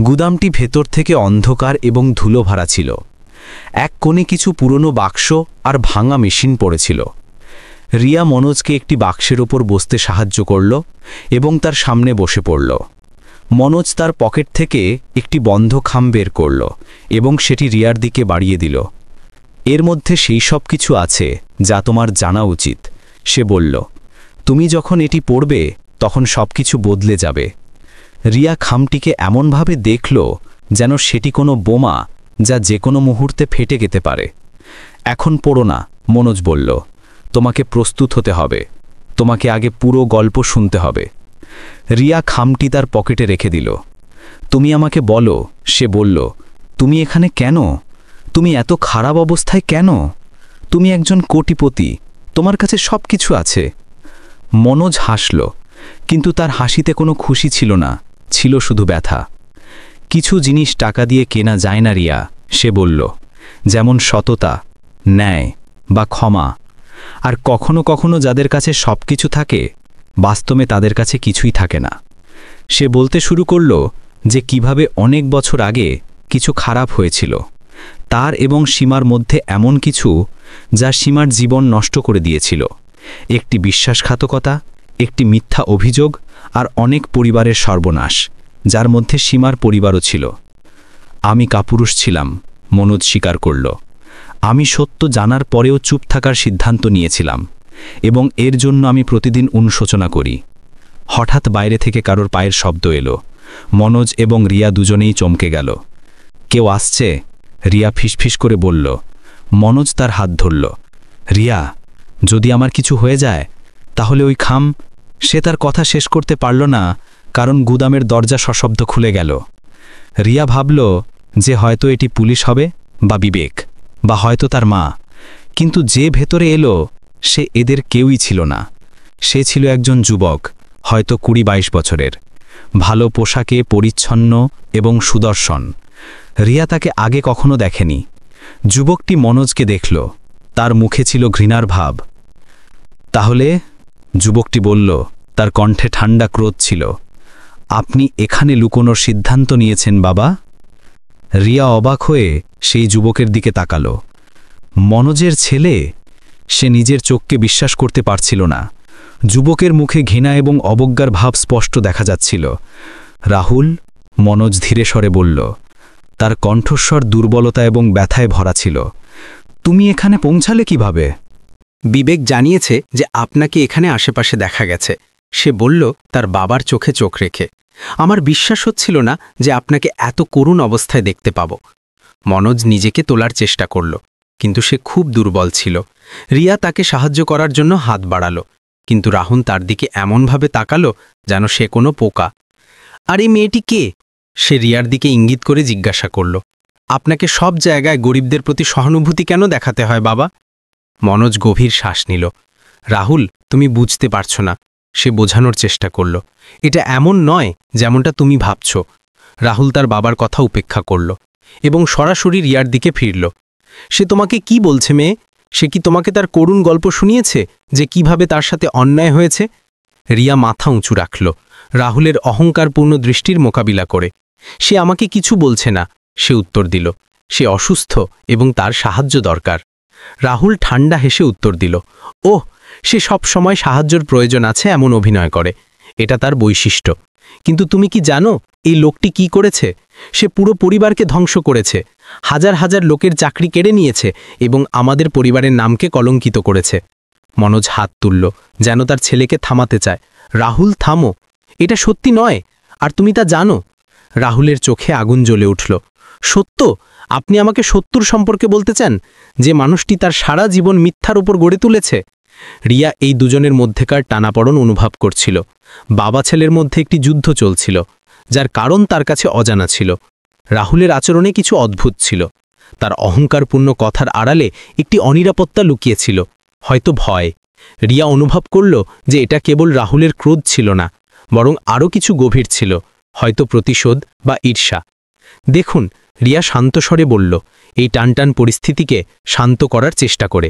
গুদামটি ভেতর থেকে অন্ধকার এবং ধুলো ভরা ছিল। এক কোণে কিছু পুরনো বাক্স আর ভাঙা মেশিন পড়েছিল। রিয়া মনোজকে একটি বাক্সের ওপর বসতে সাহায্য করল এবং তার সামনে বসে পড়ল। মনোজ তার পকেট থেকে একটি বন্ধ খাম বের করল এবং সেটি রিয়ার দিকে বাড়িয়ে দিল। এর মধ্যে সেই সব কিছু আছে যা তোমার জানা উচিত, সে বলল। তুমি যখন এটি পড়বে তখন সবকিছু বদলে যাবে। রিয়া খামটিকে এমনভাবে দেখল যেন সেটি কোনো বোমা যা যে কোনো মুহূর্তে ফেটে যেতে পারে। এখন পড়ো না, মনোজ বলল। তোমাকে প্রস্তুত হতে হবে, তোমাকে আগে পুরো গল্প শুনতে হবে। রিয়া খামটি তার পকেটে রেখে দিল।
তুমি আমাকে বলো, সে বলল, তুমি এখানে কেন? তুমি এত খারাপ অবস্থায় কেন? তুমি একজন কোটিপতি, তোমার কাছে সব কিছু আছে। মনোজ হাসল, কিন্তু তার হাসিতে কোনো খুশি ছিল না, ছিল শুধু ব্যথা। কিছু জিনিস টাকা দিয়ে কেনা যায় না রিয়া, সে বলল, যেমন সততা, ন্যায় বা ক্ষমা। আর কখনো কখনো যাদের কাছে সব কিছু থাকে, বাস্তবে তাদের কাছে কিছুই থাকে না। সে বলতে শুরু করল যে কিভাবে অনেক বছর আগে কিছু খারাপ হয়েছিল তার এবং সীমার মধ্যে, এমন কিছু যা সীমার জীবন নষ্ট করে দিয়েছিল। একটি বিশ্বাসঘাতকতা, একটি মিথ্যা অভিযোগ, আর অনেক পরিবারের সর্বনাশ, যার মধ্যে সীমার পরিবারও ছিল। আমি কাপুরুষ ছিলাম, মনোজ স্বীকার করল। আমি সত্য জানার পরেও চুপ থাকার সিদ্ধান্ত নিয়েছিলাম, এবং এর জন্য আমি প্রতিদিন অনুশোচনা করি। হঠাৎ বাইরে থেকে কারোর পায়ের শব্দ এলো। মনোজ এবং রিয়া দুজনেই চমকে গেল। কেউ আসছে, রিয়া ফিসফিস করে বলল। মনোজ তার হাত ধরল। রিয়া, যদি আমার কিছু হয়ে যায় তাহলে ওই খাম। সে তার কথা শেষ করতে পারল না, কারণ গুদামের দরজা সশব্দ খুলে গেল। রিয়া ভাবল যে হয়তো এটি পুলিশ হবে, বা বিবেক, বা হয়তো তার মা। কিন্তু যে ভেতরে এলো সে এদের কেউই ছিল না। সে ছিল একজন যুবক, হয়তো 20-22 বছরের, ভালো পোশাকে, পরিচ্ছন্ন এবং সুদর্শন। রিয়া তাকে আগে কখনো দেখেনি। যুবকটি মনোজকে দেখল, তার মুখে ছিল ঘৃণার ভাব। তাহলে, যুবকটি বলল, তার কণ্ঠে ঠান্ডা ক্রোধ ছিল, আপনি এখানে লুকোনোর সিদ্ধান্ত নিয়েছেন বাবা? রিয়া অবাক হয়ে সেই যুবকের দিকে তাকাল। মনোজের ছেলে? সে নিজের চোখকে বিশ্বাস করতে পারছিল না। যুবকের মুখে ঘৃণা এবং অবজ্ঞার ভাব স্পষ্ট দেখা যাচ্ছিল। রাহুল, মনোজ ধীরে স্বরে বলল। তার কণ্ঠস্বর দুর্বলতা এবং ব্যথায় ভরা ছিল। তুমি এখানে পৌঁছালে কিভাবে?
বিবেক জানিয়েছে যে আপনাকে এখানে আশেপাশে দেখা গেছে। সে বলল তার বাবার চোখে চোখ রেখে। আমার বিশ্বাস হচ্ছিল না যে আপনাকে এত করুণ অবস্থায় দেখতে পাব। মনোজ নিজেকে তোলার চেষ্টা করল, কিন্তু সে খুব দুর্বল ছিল। রিয়া তাকে সাহায্য করার জন্য হাত বাড়ালো, কিন্তু রাহুল তার দিকে এমনভাবে তাকালো যেন সে কোনো পোকা। আর এই মেয়েটি কে? সে রিয়ার দিকে ইঙ্গিত করে জিজ্ঞাসা করল। আপনাকে সব জায়গায় গরিবদের প্রতি সহানুভূতি কেন দেখাতে হয় বাবা? মনোজ গভীর শ্বাস নিল। রাহুল, তুমি বুঝতে পারছ না। সে বোঝানোর চেষ্টা করল। এটা এমন নয় যেমনটা তুমি ভাবছ। রাহুল তার বাবার কথা উপেক্ষা করল এবং সরাসরি রিয়ার দিকে ফিরল। সে তোমাকে কি বলছে মেয়ে? সে কি তোমাকে তার করুণ গল্প শুনিয়েছে যে কিভাবে তার সাথে অন্যায় হয়েছে? রিয়া মাথা উঁচু রাখল, রাহুলের অহংকারপূর্ণ দৃষ্টির মোকাবিলা করে। সে আমাকে কিছু বলছে না, সে উত্তর দিল। সে অসুস্থ এবং তার সাহায্য দরকার। রাহুল ঠান্ডা হেসে উত্তর দিল, ওহ, সে সব সময় সাহায্যের প্রয়োজন আছে এমন অভিনয় করে। এটা তার বৈশিষ্ট্য। কিন্তু তুমি কি জানো এই লোকটি কি করেছে? সে পুরো পরিবারকে ধ্বংস করেছে, হাজার হাজার লোকের চাকরি কেড়ে নিয়েছে এবং আমাদের পরিবারের নামকে কলঙ্কিত করেছে। মনোজ হাত তুলল, যেন তার ছেলেকে থামাতে চায়। রাহুল, থামো, এটা সত্যি নয়, আর তুমি তা জানো। রাহুলের চোখে আগুন জ্বলে উঠল। সত্য? আপনি আমাকে সত্যর সম্পর্কে বলতে চান, যে মানুষটি তার সারা জীবন মিথ্যার উপর গড়ে তুলেছে? রিয়া এই দুজনের মধ্যেকার টানাপড়ন অনুভব করছিল। বাবা ছেলের মধ্যে একটি যুদ্ধ চলছিল, যার কারণ তার কাছে অজানা ছিল। রাহুলের আচরণে কিছু অদ্ভুত ছিল। তার অহংকারপূর্ণ কথার আড়ালে একটি অনিরাপত্তা লুকিয়েছিল, হয়তো ভয়। রিয়া অনুভব করল যে এটা কেবল রাহুলের ক্রোধ ছিল না, বরং আরও কিছু গভীর ছিল, হয়তো প্রতিশোধ বা ঈর্ষা। দেখুন, রিয়া শান্ত স্বরে বলল, এই টানটান পরিস্থিতিকে শান্ত করার চেষ্টা করে।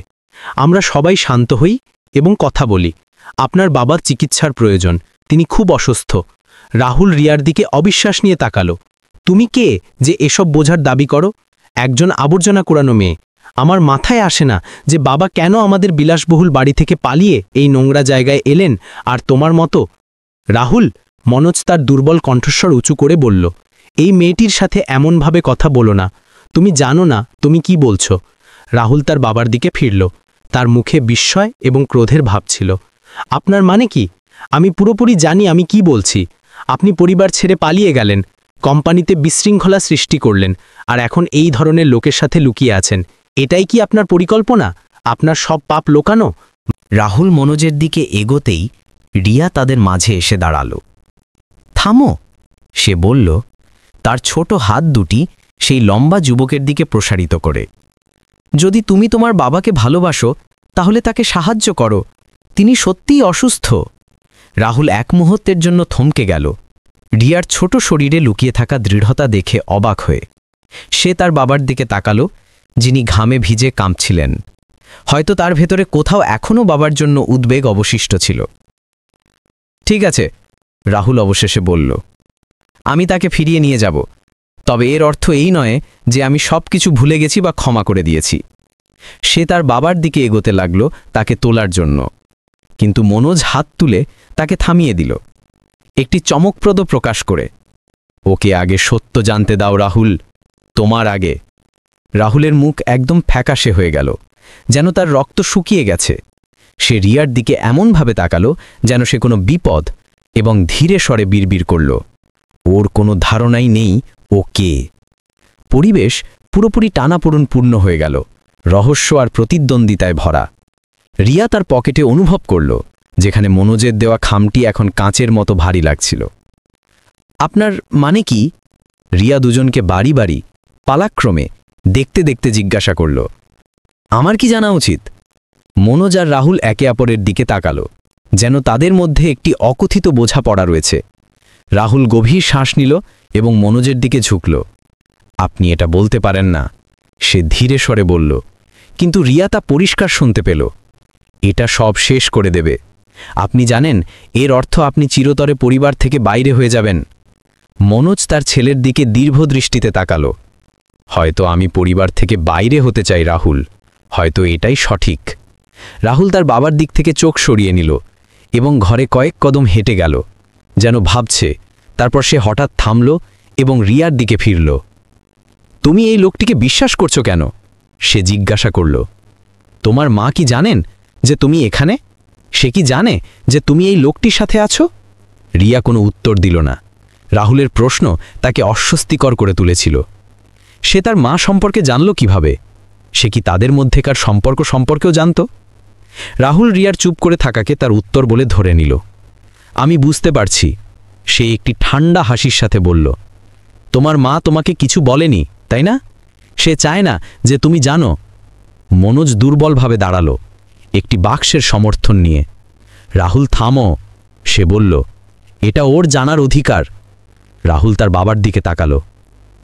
আমরা সবাই শান্ত হই এবং কথা বলি। আপনার বাবার চিকিৎসার প্রয়োজন, তিনি খুব অসুস্থ। রাহুল রিয়ার দিকে অবিশ্বাস নিয়ে তাকালো। তুমি কে যে এসব বোঝার দাবি করো? একজন আবর্জনা কুড়ানো মেয়ে। আমার মাথায় আসে না যে বাবা কেন আমাদের বিলাসবহুল বাড়ি থেকে পালিয়ে এই নোংরা জায়গায় এলেন, আর তোমার মতো। রাহুল, মনোজ তার দুর্বল কণ্ঠস্বর উঁচু করে বলল, এই মেয়েটির সাথে এমনভাবে কথা বলো না। তুমি জানো না তুমি কি বলছো। রাহুল তার বাবার দিকে ফিরল। তার মুখে বিস্ময় এবং ক্রোধের ভাব ছিল। আপনার মানে কি? আমি পুরোপুরি জানি আমি কি বলছি। আপনি পরিবার ছেড়ে পালিয়ে গেলেন, কোম্পানিতে বিশৃঙ্খলা সৃষ্টি করলেন, আর এখন এই ধরনের লোকের সাথে লুকিয়ে আছেন। এটাই কি আপনার পরিকল্পনা? আপনার সব পাপ লোকানো?
রাহুল মনোজের দিকে এগোতেই রিয়া তাদের মাঝে এসে দাঁড়াল। থামো, সে বলল, তার ছোট হাত দুটি সেই লম্বা যুবকের দিকে প্রসারিত করে। যদি তুমি তোমার বাবাকে ভালোবাসো তাহলে তাকে সাহায্য করো, তিনি সত্যিই অসুস্থ। রাহুল এক মুহূর্তের জন্য থমকে গেল, রিয়ার ছোট শরীরে লুকিয়ে থাকা দৃঢ়তা দেখে অবাক হয়ে। সে তার বাবার দিকে তাকালো, যিনি ঘামে ভিজে কাঁপছিলেন। হয়তো তার ভেতরে কোথাও এখনও বাবার জন্য উদ্বেগ অবশিষ্ট ছিল। ঠিক আছে, রাহুল অবশেষে বলল, আমি তাকে ফিরিয়ে নিয়ে যাব, তবে এর অর্থ এই নয় যে আমি সব কিছু ভুলে গেছি বা ক্ষমা করে দিয়েছি। সে তার বাবার দিকে এগোতে লাগল তাকে তোলার জন্য, কিন্তু মনোজ হাত তুলে তাকে থামিয়ে দিল, একটি চমকপ্রদ প্রকাশ করে। ওকে আগে সত্য জানতে দাও রাহুল, তোমার আগে। রাহুলের মুখ একদম ফ্যাকাশে হয়ে গেল, যেন তার রক্ত শুকিয়ে গেছে। সে রিয়ার দিকে এমনভাবে তাকালো যেন সে কোনো বিপদ, এবং ধীরে স্বরে বিড়বিড় করল, ওর কোনো ধারণাই নেই ও কে। পরিবেশ পুরোপুরি টানাপোড়েনপূর্ণ হয়ে গেল, রহস্য আর প্রতিদ্বন্দ্বিতায় ভরা। রিয়া তার পকেটে অনুভব করল যেখানে মনোজের দেওয়া খামটি এখন কাঁচের মতো ভারী লাগছিল। আপনার মানে কি? রিয়া দুজনকে বাড়ি বাড়ি পালাক্রমে দেখতে দেখতে জিজ্ঞাসা করল। আমার কি জানা উচিত? মনোজ আর রাহুল একে অপরের দিকে তাকালো, যেন তাদের মধ্যে একটি অকথিত বোঝাপড়া রয়েছে। রাহুল গভীর শ্বাস নিল এবং মনোজের দিকে ঝুঁকল। আপনি এটা বলতে পারেন না, সে ধীরে স্বরে বলল, কিন্তু রিয়া তা পরিষ্কার শুনতে পেল। এটা সব শেষ করে দেবে। আপনি জানেন এর অর্থ আপনি চিরতরে পরিবার থেকে বাইরে হয়ে যাবেন। মনোজ তার ছেলের দিকে দীর্ঘ দৃষ্টিতে তাকালো। হয়তো আমি পরিবার থেকে বাইরে হতে চাই রাহুল, হয়তো এটাই সঠিক। রাহুল তার বাবার দিক থেকে চোখ সরিয়ে নিল এবং ঘরে কয়েক কদম হেঁটে গেল, যেন ভাবছে। তারপর সে হঠাৎ থামল এবং রিয়ার দিকে ফিরল। তুমি এই লোকটিকে বিশ্বাস করছো কেন? সে জিজ্ঞাসা করল। তোমার মা কি জানেন যে তুমি এখানে? সে কি জানে যে তুমি এই লোকটির সাথে আছো? রিয়া কোনো উত্তর দিল না। রাহুলের প্রশ্ন তাকে অস্বস্তিকর করে তুলেছিল। সে তার মা সম্পর্কে জানল কিভাবে? সে কি তাদের মধ্যেকার সম্পর্কেও জানত? রাহুল রিয়ার চুপ করে থাকাকে তার উত্তর বলে ধরে নিল। আমি বুঝতে পারছি, সে একটি ঠান্ডা হাসির সাথে বলল। তোমার মা তোমাকে কিছু বলেনি, তাই না? সে চায় না যে তুমি জানো। মনোজ দুর্বলভাবে দাঁড়ালো, একটি বাক্সের সমর্থন নিয়ে। রাহুল থামো, সে বলল, এটা ওর জানার অধিকার। রাহুল তার বাবার দিকে তাকালো।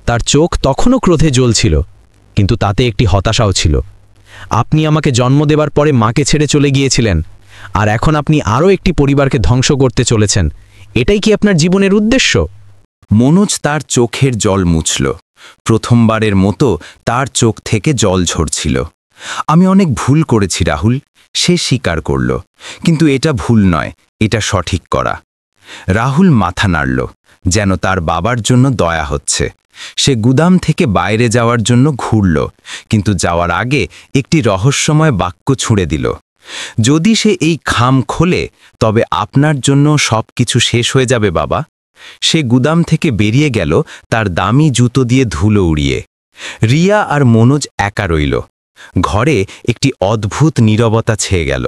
তার চোখ তখনও ক্রোধে জ্বলছিল, কিন্তু তাতে একটি হতাশাও ছিল। আপনি আমাকে জন্ম দেবার পরে মাকে ছেড়ে চলে গিয়েছিলেন, আর এখন আপনি আরও একটি পরিবারকে ধ্বংস করতে চলেছেন। এটাই কি আপনার জীবনের উদ্দেশ্য?
মনোজ তার চোখের জল মুছল। প্রথমবারের মতো তার চোখ থেকে জল ঝরছিল। আমি অনেক ভুল করেছি রাহুল, সে স্বীকার করল। কিন্তু এটা ভুল নয়, এটা সঠিক করা। রাহুল মাথা নাড়ল, যেন তার বাবার জন্য দয়া হচ্ছে। সে গুদাম থেকে বাইরে যাওয়ার জন্য ঘুরল, কিন্তু যাওয়ার আগে একটি রহস্যময় বাক্য ছুঁড়ে দিল। যদি সে এই খাম খোলে তবে আপনার জন্য সব কিছু শেষ হয়ে যাবে বাবা। সে গুদাম থেকে বেরিয়ে গেল, তার দামি জুতো দিয়ে ধুলো উড়িয়ে। রিয়া আর মনোজ একা রইল। ঘরে একটি অদ্ভুত নীরবতা ছেয়ে গেল।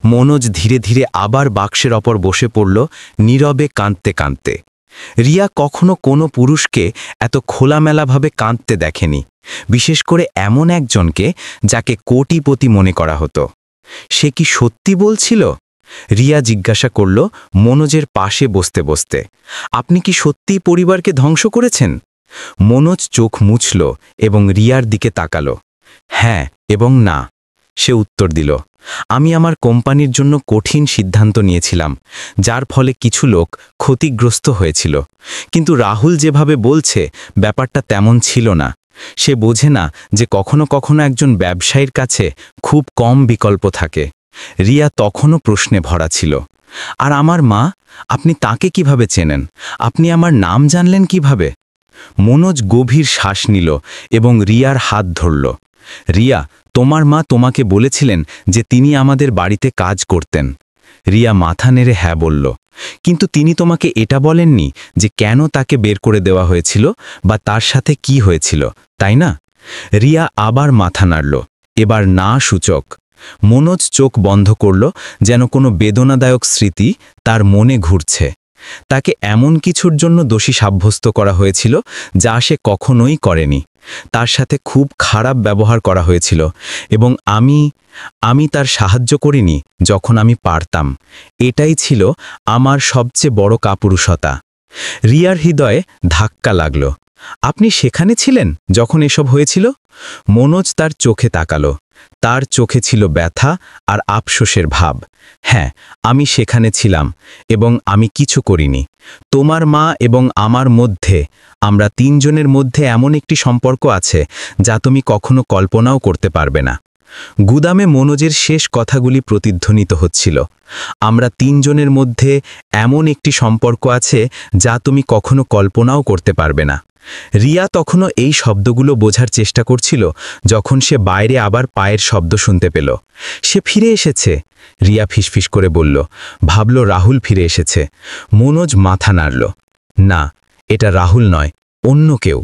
মনোজ ধীরে ধীরে আবার বাক্সের ওপর বসে পড়ল, নীরবে কাঁদতে কাঁদতে। রিয়া কখনো কোনো পুরুষকে এত খোলামেলাভাবে কাঁদতে দেখেনি, বিশেষ করে এমন একজনকে যাকে কোটিপতি মনে করা হতো। সে কি সত্যি বলছিল? রিয়া জিজ্ঞাসা করল মনোজের পাশে বসতে বসতে, আপনি কি সত্যিই পরিবারকে ধ্বংস করেছেন? মনোজ চোখ মুছল এবং রিয়ার দিকে তাকালো। হ্যাঁ এবং না, সে উত্তর দিল। আমি আমার কোম্পানির জন্য কঠিন সিদ্ধান্ত নিয়েছিলাম, যার ফলে কিছু লোক ক্ষতিগ্রস্ত হয়েছিল। কিন্তু রাহুল যেভাবে বলছে ব্যাপারটা তেমন ছিল না। সে বোঝে না যে কখনো কখনো একজন ব্যবসায়ীর কাছে খুব কম বিকল্প থাকে। রিয়া তখনও প্রশ্নে ভরা ছিল। আর আমার মা, আপনি তাকে কিভাবে চেনেন? আপনি আমার নাম জানলেন কিভাবে? মনোজ গভীর শ্বাস নিল এবং রিয়ার হাত ধরল। রিয়া, তোমার মা তোমাকে বলেছিলেন যে তিনি আমাদের বাড়িতে কাজ করতেন। রিয়া মাথা নেড়ে হ্যাঁ বলল। কিন্তু তিনি তোমাকে এটা বলেননি যে কেন তাকে বের করে দেওয়া হয়েছিল বা তার সাথে কি হয়েছিল, তাই না? রিয়া আবার মাথা নাড়ল, এবার না সূচক। মনোজ চোখ বন্ধ করল, যেন কোনো বেদনাদায়ক স্মৃতি তার মনে ঘুরছে। তাকে এমন কিছুর জন্য দোষী সাব্যস্ত করা হয়েছিল যা সে কখনোই করেনি। তার সাথে খুব খারাপ ব্যবহার করা হয়েছিল এবং আমি তার সাহায্য করিনি যখন আমি পারতাম। এটাই ছিল আমার সবচেয়ে বড় কাপুরুষতা। রিয়ার হৃদয়ে ধাক্কা লাগল। আপনি সেখানে ছিলেন যখন এসব হয়েছিল? মনোজ তার চোখে তাকালো। তার চোখে ছিল ব্যথা আর আফসোসের ভাব। হ্যাঁ, আমি সেখানে ছিলাম এবং আমি কিছু করিনি। তোমার মা এবং আমার মধ্যে, আমরা তিনজনের মধ্যে এমন একটি সম্পর্ক আছে যা তুমি কখনো কল্পনাও করতে পারবে না। গুদামে মনোজের শেষ কথাগুলি প্রতিধ্বনিত হচ্ছিল। আমরা তিনজনের মধ্যে এমন একটি সম্পর্ক আছে যা তুমি কখনো কল্পনাও করতে পারবে না। রিয়া তখনও এই শব্দগুলো বোঝার চেষ্টা করছিল যখন সে বাইরে আবার পায়ের শব্দ শুনতে পেল। সে ফিরে এসেছে, রিয়া ফিসফিস করে বলল। ভাবল রাহুল ফিরে এসেছে। মনোজ মাথা নাড়ল। না, এটা রাহুল নয়, অন্য কেউ।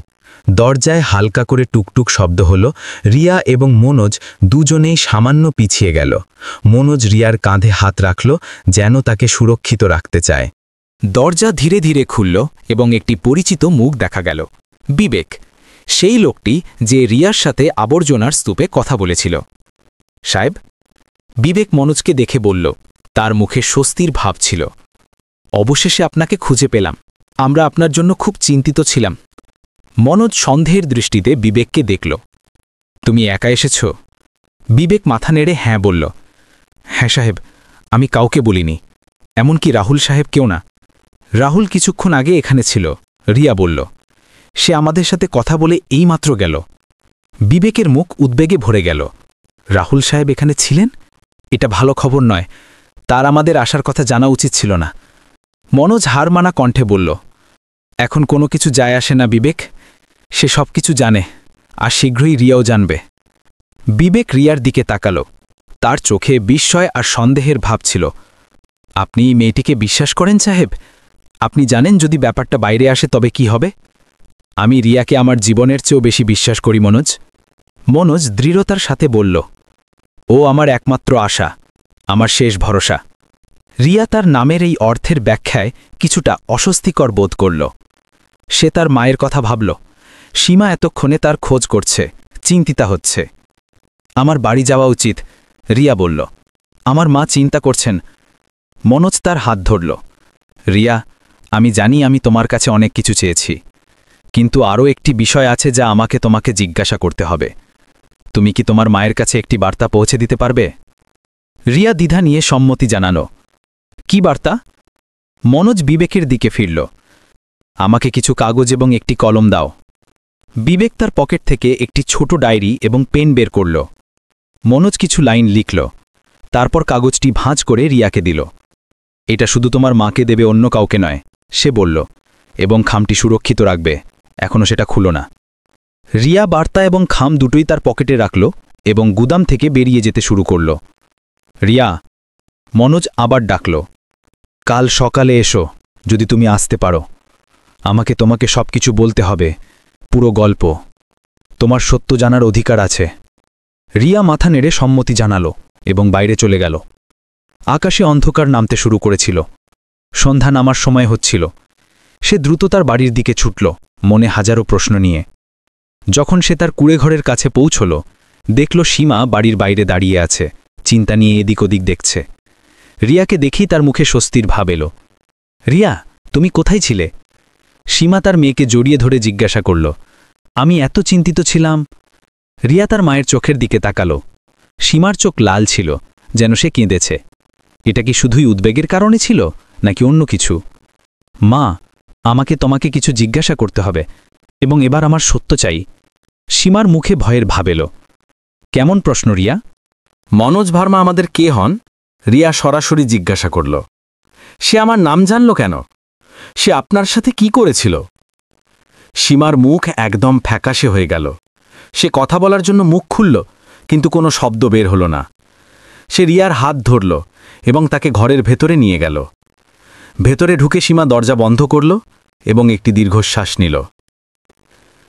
দরজায় হালকা করে টুকটুক শব্দ হলো। রিয়া এবং মনোজ দুজনেই সামান্য পিছিয়ে গেল। মনোজ রিয়ার কাঁধে হাত রাখল, যেন তাকে সুরক্ষিত রাখতে চায়।
দরজা ধীরে ধীরে খুলল এবং একটি পরিচিত মুখ দেখা গেল। বিবেক, সেই লোকটি যে রিয়ার সাথে আবর্জনার স্তূপে কথা বলেছিল। সাহেব, বিবেক মনোজকে দেখে বলল। তার মুখে স্বস্তির ভাব ছিল। অবশেষে আপনাকে খুঁজে পেলাম। আমরা আপনার জন্য খুব চিন্তিত ছিলাম। মনোজ সন্দেহের দৃষ্টিতে বিবেককে দেখল। তুমি একা এসেছ? বিবেক মাথা নেড়ে হ্যাঁ বলল। হ্যাঁ সাহেব, আমি কাউকে বলিনি, এমনকি রাহুল সাহেবকেও না। রাহুল কিছুক্ষণ আগে এখানে ছিল, রিয়া বলল। সে আমাদের সাথে কথা বলে এইমাত্র গেল। বিবেকের মুখ উদ্বেগে ভরে গেল। রাহুল সাহেব এখানে ছিলেন? এটা ভালো খবর নয়। তার আমাদের আসার কথা জানা উচিত ছিল না। মনোজ হার মানা কণ্ঠে বলল। এখন কোনো কিছু যায় আসে না বিবেক। সে সব কিছু জানে, আর শীঘ্রই রিয়াও জানবে। বিবেক রিয়ার দিকে তাকালো। তার চোখে বিস্ময় আর সন্দেহের ভাব ছিল। আপনি এই মেয়েটিকে বিশ্বাস করেন সাহেব? আপনি জানেন যদি ব্যাপারটা বাইরে আসে তবে কি হবে? আমি রিয়াকে আমার জীবনের চেয়েও বেশি বিশ্বাস করি মনোজ। মনোজ দৃঢ়তার সাথে বলল। ও আমার একমাত্র আশা, আমার শেষ ভরসা। রিয়া তার নামের এই অর্থের ব্যাখ্যায় কিছুটা অস্বস্তিকর বোধ করল। সে তার মায়ের কথা ভাবল। সীমা এতক্ষণে তার খোঁজ করছে, চিন্তিতা হচ্ছে। আমার বাড়ি যাওয়া উচিত, রিয়া বলল। আমার মা চিন্তা করছেন। মনোজ তার হাত ধরল। রিয়া, আমি জানি আমি তোমার কাছে অনেক কিছু চেয়েছি, কিন্তু আরও একটি বিষয় আছে যা আমাকে তোমাকে জিজ্ঞাসা করতে হবে। তুমি কি তোমার মায়ের কাছে একটি বার্তা পৌঁছে দিতে পারবে? রিয়া দ্বিধা নিয়ে সম্মতি জানানো। কি বার্তা? মনোজ বিবেকের দিকে ফিরল। আমাকে কিছু কাগজ এবং একটি কলম দাও। বিবেক তার পকেট থেকে একটি ছোট ডায়েরি এবং পেন বের করল। মনোজ কিছু লাইন লিখল, তারপর কাগজটি ভাঁজ করে রিয়াকে দিল। এটা শুধু তোমার মাকে দেবে, অন্য কাউকে নয়, সে বলল, এবং খামটি সুরক্ষিত রাখবে। এখনও সেটা খুলো না। রিয়া বার্তা এবং খাম দুটোই তার পকেটে রাখল এবং গুদাম থেকে বেরিয়ে যেতে শুরু করল। রিয়া, মনোজ আবার ডাকল। কাল সকালে এসো, যদি তুমি আসতে পারো। আমাকে তোমাকে সবকিছু বলতে হবে, পুরো গল্প। তোমার সত্য জানার অধিকার আছে। রিয়া মাথা নেড়ে সম্মতি জানালো এবং বাইরে চলে গেল। আকাশে অন্ধকার নামতে শুরু করেছিল। সন্ধ্যা নামার সময় হচ্ছিল। সে দ্রুত তার বাড়ির দিকে ছুটল, মনে হাজারো প্রশ্ন নিয়ে। যখন সে তার কুঁড়েঘরের কাছে পৌঁছল, দেখল সীমা বাড়ির বাইরে দাঁড়িয়ে আছে, চিন্তা নিয়ে এদিক ওদিক দেখছে। রিয়াকে দেখেই তার মুখে স্বস্তির ভাব এলো। রিয়া, তুমি কোথায় ছিলে? সীমা তার মেয়েকে জড়িয়ে ধরে জিজ্ঞাসা করল। আমি এত চিন্তিত ছিলাম। রিয়া তার মায়ের চোখের দিকে তাকালো। সীমার চোখ লাল ছিল, যেন সে কেঁদেছে। এটা কি শুধুই উদ্বেগের কারণে ছিল, নাকি অন্য কিছু? মা, আমাকে তোমাকে কিছু জিজ্ঞাসা করতে হবে, এবং এবার আমার সত্য চাই। সীমার মুখে ভয়ের ভাব এলো। কেমন প্রশ্ন রিয়া?
মনোজ ভার্মা আমাদের কে হন? রিয়া সরাসরি জিজ্ঞাসা করল। সে আমার নাম জানল কেন? সে আপনার সাথে কি করেছিল? সীমার মুখ একদম ফ্যাকাশে হয়ে গেল। সে কথা বলার জন্য মুখ খুলল, কিন্তু কোনো শব্দ বের হল না। সে রিয়ার হাত ধরল এবং তাকে ঘরের ভেতরে নিয়ে গেল। ভেতরে ঢুকে সীমা দরজা বন্ধ করল এবং একটি দীর্ঘশ্বাস নিল।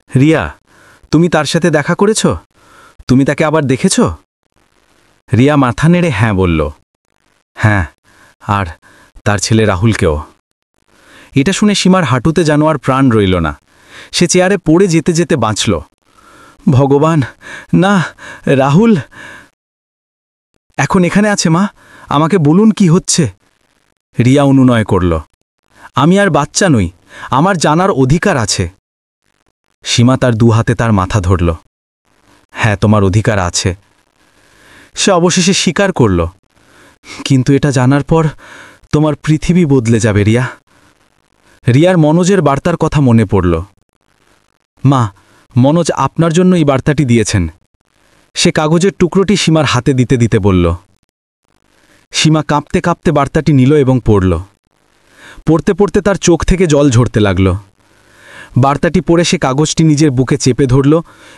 রিয়া, তুমি তার সাথে দেখা করেছ? তুমি তাকে আবার দেখেছ? রিয়া মাথা নেড়ে হ্যাঁ বলল। হ্যাঁ, আর তার ছেলে রাহুলকেও।
এটা শুনে সীমার হাঁটুতে যেন আর প্রাণ রইল না। সে চেয়ারে পড়ে যেতে যেতে বাঁচল। ভগবান, না, রাহুল এখন এখানে আছে। মা, আমাকে বলুন কি হচ্ছে। রিয়া অনুনয় করল, আমি আর বাচ্চা নই, আমার জানার অধিকার আছে। সীমা তার দুহাতে তার মাথা ধরল। হ্যাঁ, তোমার অধিকার আছে। সে অবশেষে স্বীকার করল, কিন্তু এটা জানার পর তোমার পৃথিবী বদলে যাবে রিয়া। রিয়ার মনোজের বার্তার কথা মনে পড়ল। মা, মনোজ আপনার জন্য এই বার্তাটি দিয়েছেন। সে কাগজের টুকরোটি সীমার হাতে দিতে দিতে বলল। সীমা কাঁপতে কাঁপতে বার্তাটি নিল এবং পড়ল। পড়তে পড়তে তার চোখ থেকে জল ঝরতে লাগল। বার্তাটি পড়ে সে কাগজটি নিজের বুকে চেপে ধরল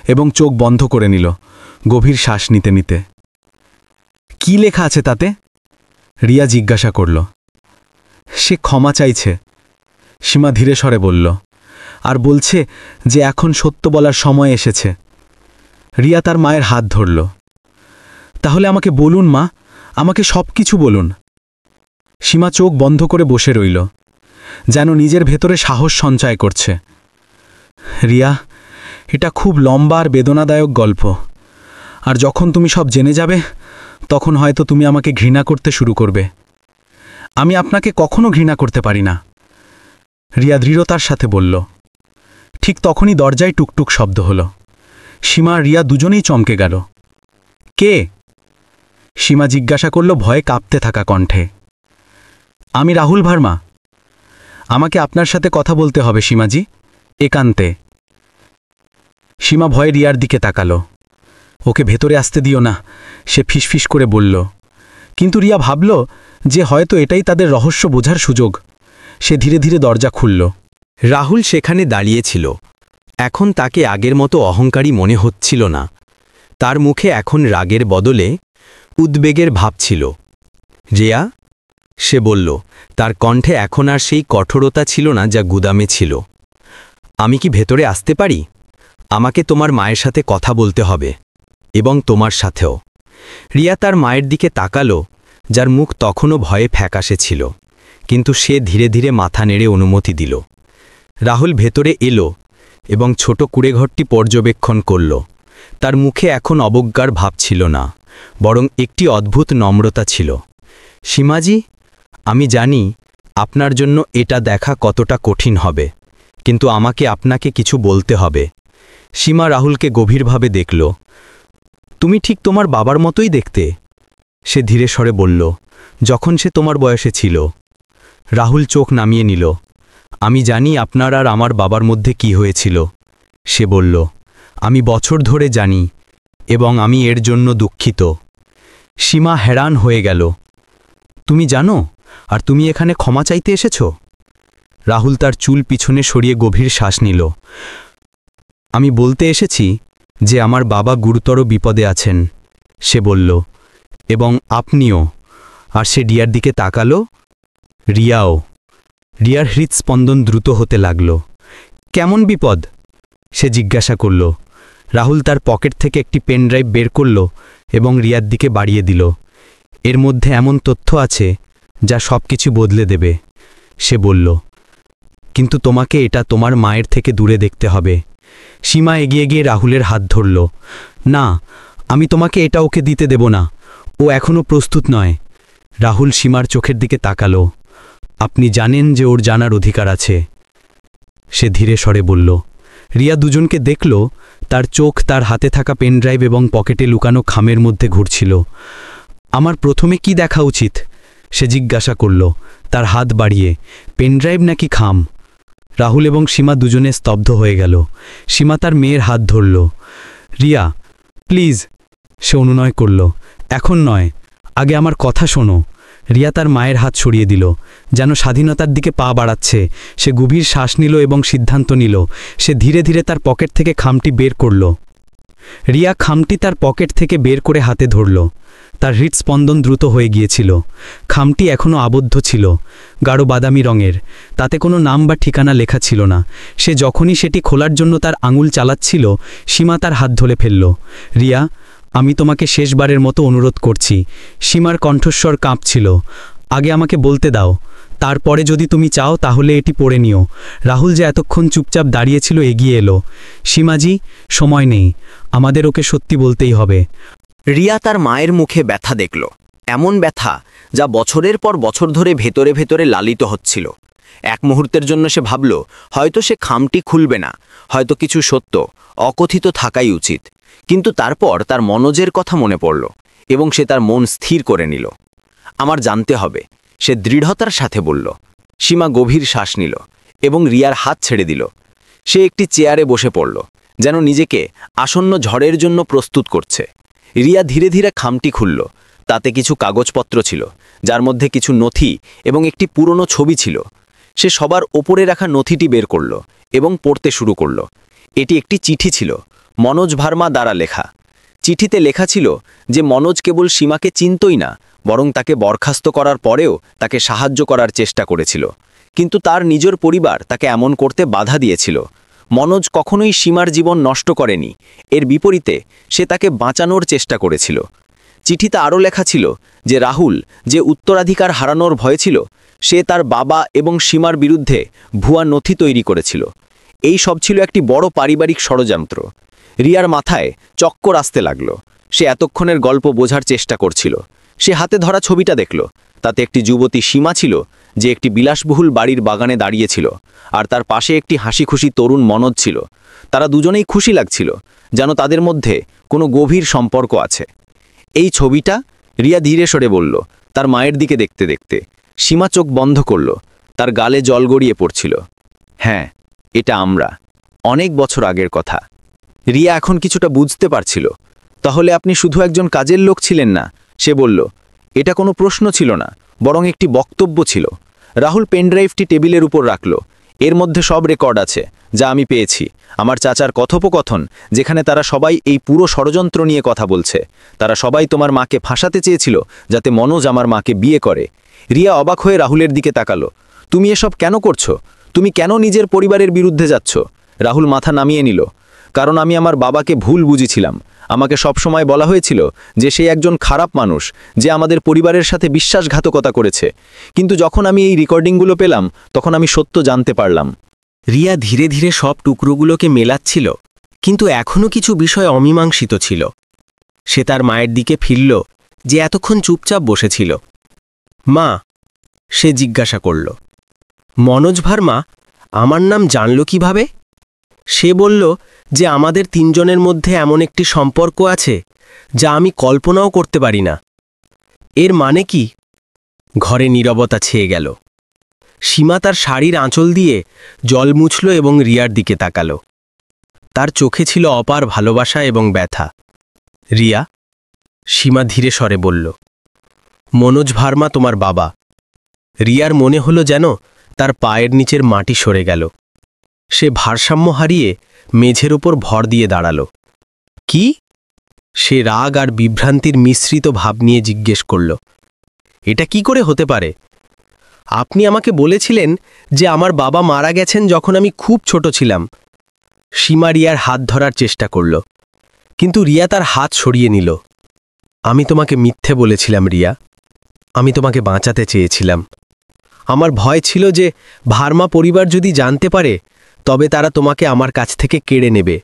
এবং চোখ বন্ধ করে নিল, গভীর শ্বাস নিতে নিতে। কি লেখা আছে তাতে? রিয়া জিজ্ঞাসা করল। সে ক্ষমা চাইছে, সীমা ধীরে স্বরে বলল, আর বলছে যে এখন সত্য বলার সময় এসেছে। রিয়া তার মায়ের হাত ধরল। তাহলে আমাকে বলুন মা, আমাকে সব কিছু বলুন। সীমা চোখ বন্ধ করে বসে রইল, যেন নিজের ভেতরে সাহস সঞ্চয় করছে। রিয়া, এটা খুব লম্বা আর বেদনাদায়ক গল্প, আর যখন তুমি সব জেনে যাবে তখন হয়তো তুমি আমাকে ঘৃণা করতে শুরু করবে। আমি আপনাকে কখনো ঘৃণা করতে পারি না, রিয়া দৃঢ়তার সাথে বলল। ঠিক তখনই দরজায় টুকটুক শব্দ হল। সীমা আর রিয়া দুজনেই চমকে গেল। কে? সীমা জিজ্ঞাসা করল ভয়ে কাঁপতে থাকা কণ্ঠে। আমি রাহুল ভার্মা। আমাকে আপনার সাথে কথা বলতে হবে সীমাজি, একান্তে। সীমা ভয়ে রিয়ার দিকে তাকালো। ওকে ভেতরে আসতে দিও না, সে ফিসফিস করে বলল। কিন্তু রিয়া ভাবল যে হয়তো এটাই তাদের রহস্য বোঝার সুযোগ। সে ধীরে ধীরে দরজা খুলল।
রাহুল সেখানে দাঁড়িয়েছিল। এখন তাকে আগের মতো অহংকারী মনে হচ্ছিল না। তার মুখে এখন রাগের বদলে উদ্বেগের ভাব ছিল। রিয়া, সে বলল, তার কণ্ঠে এখন আর সেই কঠোরতা ছিল না যা গুদামে ছিল। আমি কি ভেতরে আসতে পারি? আমাকে তোমার মায়ের সাথে কথা বলতে হবে, এবং তোমার সাথেও। রিয়া তার মায়ের দিকে তাকালো, যার মুখ তখনও ভয়ে ফ্যাকাশে ছিল, কিন্তু সে ধীরে ধীরে মাথা নেড়ে অনুমতি দিল। রাহুল ভেতরে এলো এবং ছোট কুঁড়েঘরটি পর্যবেক্ষণ করল। তার মুখে এখন অবজ্ঞার ভাব ছিল না, বরং একটি অদ্ভুত নম্রতা ছিল। সীমাজি, আমি জানি আপনার জন্য এটা দেখা কতটা কঠিন হবে, কিন্তু আমাকে আপনাকে কিছু বলতে হবে। সীমা রাহুলকে গভীরভাবে দেখল। তুমি ঠিক তোমার বাবার মতোই দেখতে, সে ধীরে স্বরে বলল, যখন সে তোমার বয়সে ছিল। রাহুল চোখ নামিয়ে নিল। আমি জানি আপনার আর আমার বাবার মধ্যে কি হয়েছিল, সে বলল। আমি বছর ধরে জানি, এবং আমি এর জন্য দুঃখিত। সীমা हैरान হয়ে গেল। তুমি জানো, আর তুমি এখানে ক্ষমা চাইতে এসেছ? রাহুল তার চুল পিছনে সরিয়ে গভীর শ্বাস নিল। আমি বলতে এসেছি যে আমার বাবা গুরুতর বিপদে আছেন, সে বলল, এবং আপনিও। আর সে রিয়ার দিকে তাকালো। রিয়াও। রিয়ার হৃৎস্পন্দন দ্রুত হতে লাগল। কেমন বিপদ? সে জিজ্ঞাসা করল। রাহুল তার পকেট থেকে একটি পেনড্রাইভ বের করল এবং রিয়ার দিকে বাড়িয়ে দিল। এর মধ্যে এমন তথ্য আছে যা সব কিছু বদলে দেবে, সে বলল। কিন্তু তোমাকে এটা তোমার মায়ের থেকে দূরে দেখতে হবে। সীমা এগিয়ে গিয়ে রাহুলের হাত ধরল। না, আমি তোমাকে এটা ওকে দিতে দেব না, ও এখনও প্রস্তুত নয়। রাহুল সীমার চোখের দিকে তাকালো। আপনি জানেন যে ওর জানার অধিকার আছে, সে ধীরে স্বরে বলল। রিয়া দুজনকে দেখল। তার চোখ তার হাতে থাকা পেনড্রাইভ এবং পকেটে লুকানো খামের মধ্যে ঘুরছিল। আমার প্রথমে কি দেখা উচিত? সে জিজ্ঞাসা করল, তার হাত বাড়িয়ে। পেনড্রাইভ নাকি খাম? রাহুল এবং সীমা দুজনে স্তব্ধ হয়ে গেল। সীমা তার মেয়ের হাত ধরল। রিয়া, প্লিজ, সে অনুনয় করল। এখন নয়, আগে আমার কথা শোনো। রিয়া তার মায়ের হাত সরিয়ে দিল, যেন স্বাধীনতার দিকে পা বাড়াচ্ছে। সে গভীর শ্বাস নিল এবং সিদ্ধান্ত নিল। সে ধীরে ধীরে তার পকেট থেকে খামটি বের করল। রিয়া খামটি তার পকেট থেকে বের করে হাতে ধরল। তার হৃৎস্পন্দন দ্রুত হয়ে গিয়েছিল। খামটি এখনও আবদ্ধ ছিল, গাঢ় বাদামি রঙের। তাতে কোনো নাম বা ঠিকানা লেখা ছিল না। সে যখনই সেটি খোলার জন্য তার আঙুল চালাচ্ছিল, সীমা তার হাত ধরে ফেলল। রিয়া, আমি তোমাকে শেষবারের মতো অনুরোধ করছি। সীমার কণ্ঠস্বর কাঁপছিল। আগে আমাকে বলতে দাও,
তারপরে যদি তুমি চাও তাহলে এটি পড়ে নিও। রাহুল যে এতক্ষণ চুপচাপ দাঁড়িয়েছিল এগিয়ে এলো। সীমাজি, সময় নেই, আমাদের ওকে সত্যি বলতেই হবে।
রিয়া তার মায়ের মুখে ব্যথা দেখল, এমন ব্যথা যা বছরের পর বছর ধরে ভেতরে ভেতরে লালিত হচ্ছিল। এক মুহূর্তের জন্য সে ভাবল হয়তো সে খামটি খুলবে না, হয়তো কিছু সত্য অকথিত থাকাই উচিত। কিন্তু তারপর তার মনোজের কথা মনে পড়ল এবং সে তার মন স্থির করে নিল। আমার জানতে হবে, সে দৃঢ়তার সাথে বলল। সীমা গভীর শ্বাস নিল এবং রিয়ার হাত ছেড়ে দিল। সে একটি চেয়ারে বসে পড়ল, যেন নিজেকে আসন্ন ঝড়ের জন্য প্রস্তুত করছে। রিয়া ধীরে ধীরে খামটি খুলল। তাতে কিছু কাগজপত্র ছিল, যার মধ্যে কিছু নথি এবং একটি পুরনো ছবি ছিল। সে সবার ওপরে রাখা নথিটি বের করল এবং পড়তে শুরু করল। এটি একটি চিঠি ছিল, মনোজ ভার্মা দ্বারা লেখা। চিঠিতে লেখা ছিল যে মনোজ কেবল সীমাকে চিনতই না, বরং তাকে বরখাস্ত করার পরেও তাকে সাহায্য করার চেষ্টা করেছিল। কিন্তু তার নিজের পরিবার তাকে এমন করতে বাধা দিয়েছিল। মনোজ কখনোই সীমার জীবন নষ্ট করেনি, এর বিপরীতে সে তাকে বাঁচানোর চেষ্টা করেছিল। চিঠিতে আরও লেখা ছিল যে রাহুল, যে উত্তরাধিকার হারানোর ভয় ছিল, সে তার বাবা এবং সীমার বিরুদ্ধে ভুয়া নথি তৈরি করেছিল। এই সব ছিল একটি বড় পারিবারিক ষড়যন্ত্র। রিয়ার মাথায় চক্কর আসতে লাগল। সে এতক্ষণের গল্প বোঝার চেষ্টা করছিল। সে হাতে ধরা ছবিটা দেখল। তাতে একটি যুবতী সীমা ছিল, যে একটি বিলাসবহুল বাড়ির বাগানে দাঁড়িয়েছিল, আর তার পাশে একটি হাসিখুশি তরুণ মনোজ ছিল। তারা দুজনেই খুশি লাগছিল, যেন তাদের মধ্যে কোনো গভীর সম্পর্ক আছে। এই ছবিটা, রিয়া ধীরে সরে বলল, তার মায়ের দিকে দেখতে দেখতে। সীমা চোখ বন্ধ করল, তার গালে জল গড়িয়ে পড়ছিল। হ্যাঁ, এটা আমরা, অনেক বছর আগের কথা। রিয়া এখন কিছুটা বুঝতে পারছিল। তাহলে আপনি শুধু একজন কাজের লোক ছিলেন না, সে বলল। এটা কোনো প্রশ্ন ছিল না, বরং একটি বক্তব্য ছিল। রাহুল পেনড্রাইভটি টেবিলের উপর রাখল। এর মধ্যে সব রেকর্ড আছে, যা আমি পেয়েছি। আমার চাচার কথোপকথন, যেখানে তারা সবাই এই পুরো ষড়যন্ত্র নিয়ে কথা বলছে। তারা সবাই তোমার মাকে ফাঁসাতে চেয়েছিল, যাতে মনোজ আমার মাকে বিয়ে করে। রিয়া অবাক হয়ে রাহুলের দিকে তাকালো। তুমি এসব কেন করছো? তুমি কেন নিজের পরিবারের বিরুদ্ধে যাচ্ছ? রাহুল মাথা নামিয়ে নিল। কারণ আমি আমার বাবাকে ভুল বুঝেছিলাম। আমাকে সবসময় বলা হয়েছিল যে সে একজন খারাপ মানুষ, যে আমাদের পরিবারের সাথে বিশ্বাসঘাতকতা করেছে। কিন্তু যখন আমি এই রেকর্ডিংগুলো পেলাম, তখন আমি সত্য জানতে পারলাম।
রিয়া ধীরে ধীরে সব টুকরোগুলোকে মেলাচ্ছিল, কিন্তু এখনও কিছু বিষয় অমীমাংসিত ছিল। সে তার মায়ের দিকে ফিরল, যে এতক্ষণ চুপচাপ বসেছিল। মা, সে জিজ্ঞাসা করল, মনোজ ভার্মা আমার নাম জানল কিভাবে? সে বলল যে আমাদের তিনজনের মধ্যে এমন একটি সম্পর্ক আছে যা আমি কল্পনাও করতে পারি না। এর মানে কি? ঘরে নীরবতা ছেয়ে গেল। সীমা তার শাড়ির আঁচল দিয়ে জল মুছল এবং রিয়ার দিকে তাকাল। তার চোখে ছিল অপার ভালোবাসা এবং ব্যথা। রিয়া, সীমা ধীরে স্বরে বলল, মনোজ ভার্মা তোমার বাবা। রিয়ার মনে হলো যেন তার পায়ের নিচের মাটি সরে গেল। সে ভারসাম্য হারিয়ে মেঝের ওপর ভর দিয়ে দাঁড়াল। কি? সে রাগ আর বিভ্রান্তির মিশ্রিত ভাব নিয়ে জিজ্ঞেস করল, এটা কি করে হতে পারে? আপনি আমাকে বলেছিলেন যে আমার বাবা মারা গেছেন যখন আমি খুব ছোট ছিলাম। সীমা রিয়ার হাত ধরার চেষ্টা করল, কিন্তু রিয়া তার হাত সরিয়ে নিল। আমি তোমাকে মিথ্যে বলেছিলাম রিয়া, আমি তোমাকে বাঁচাতে চেয়েছিলাম। আমার ভয় ছিল যে ভার্মা পরিবার যদি জানতে পারে, তবে তারা তোমাকে আমার কাছ থেকে কেড়ে নেবে।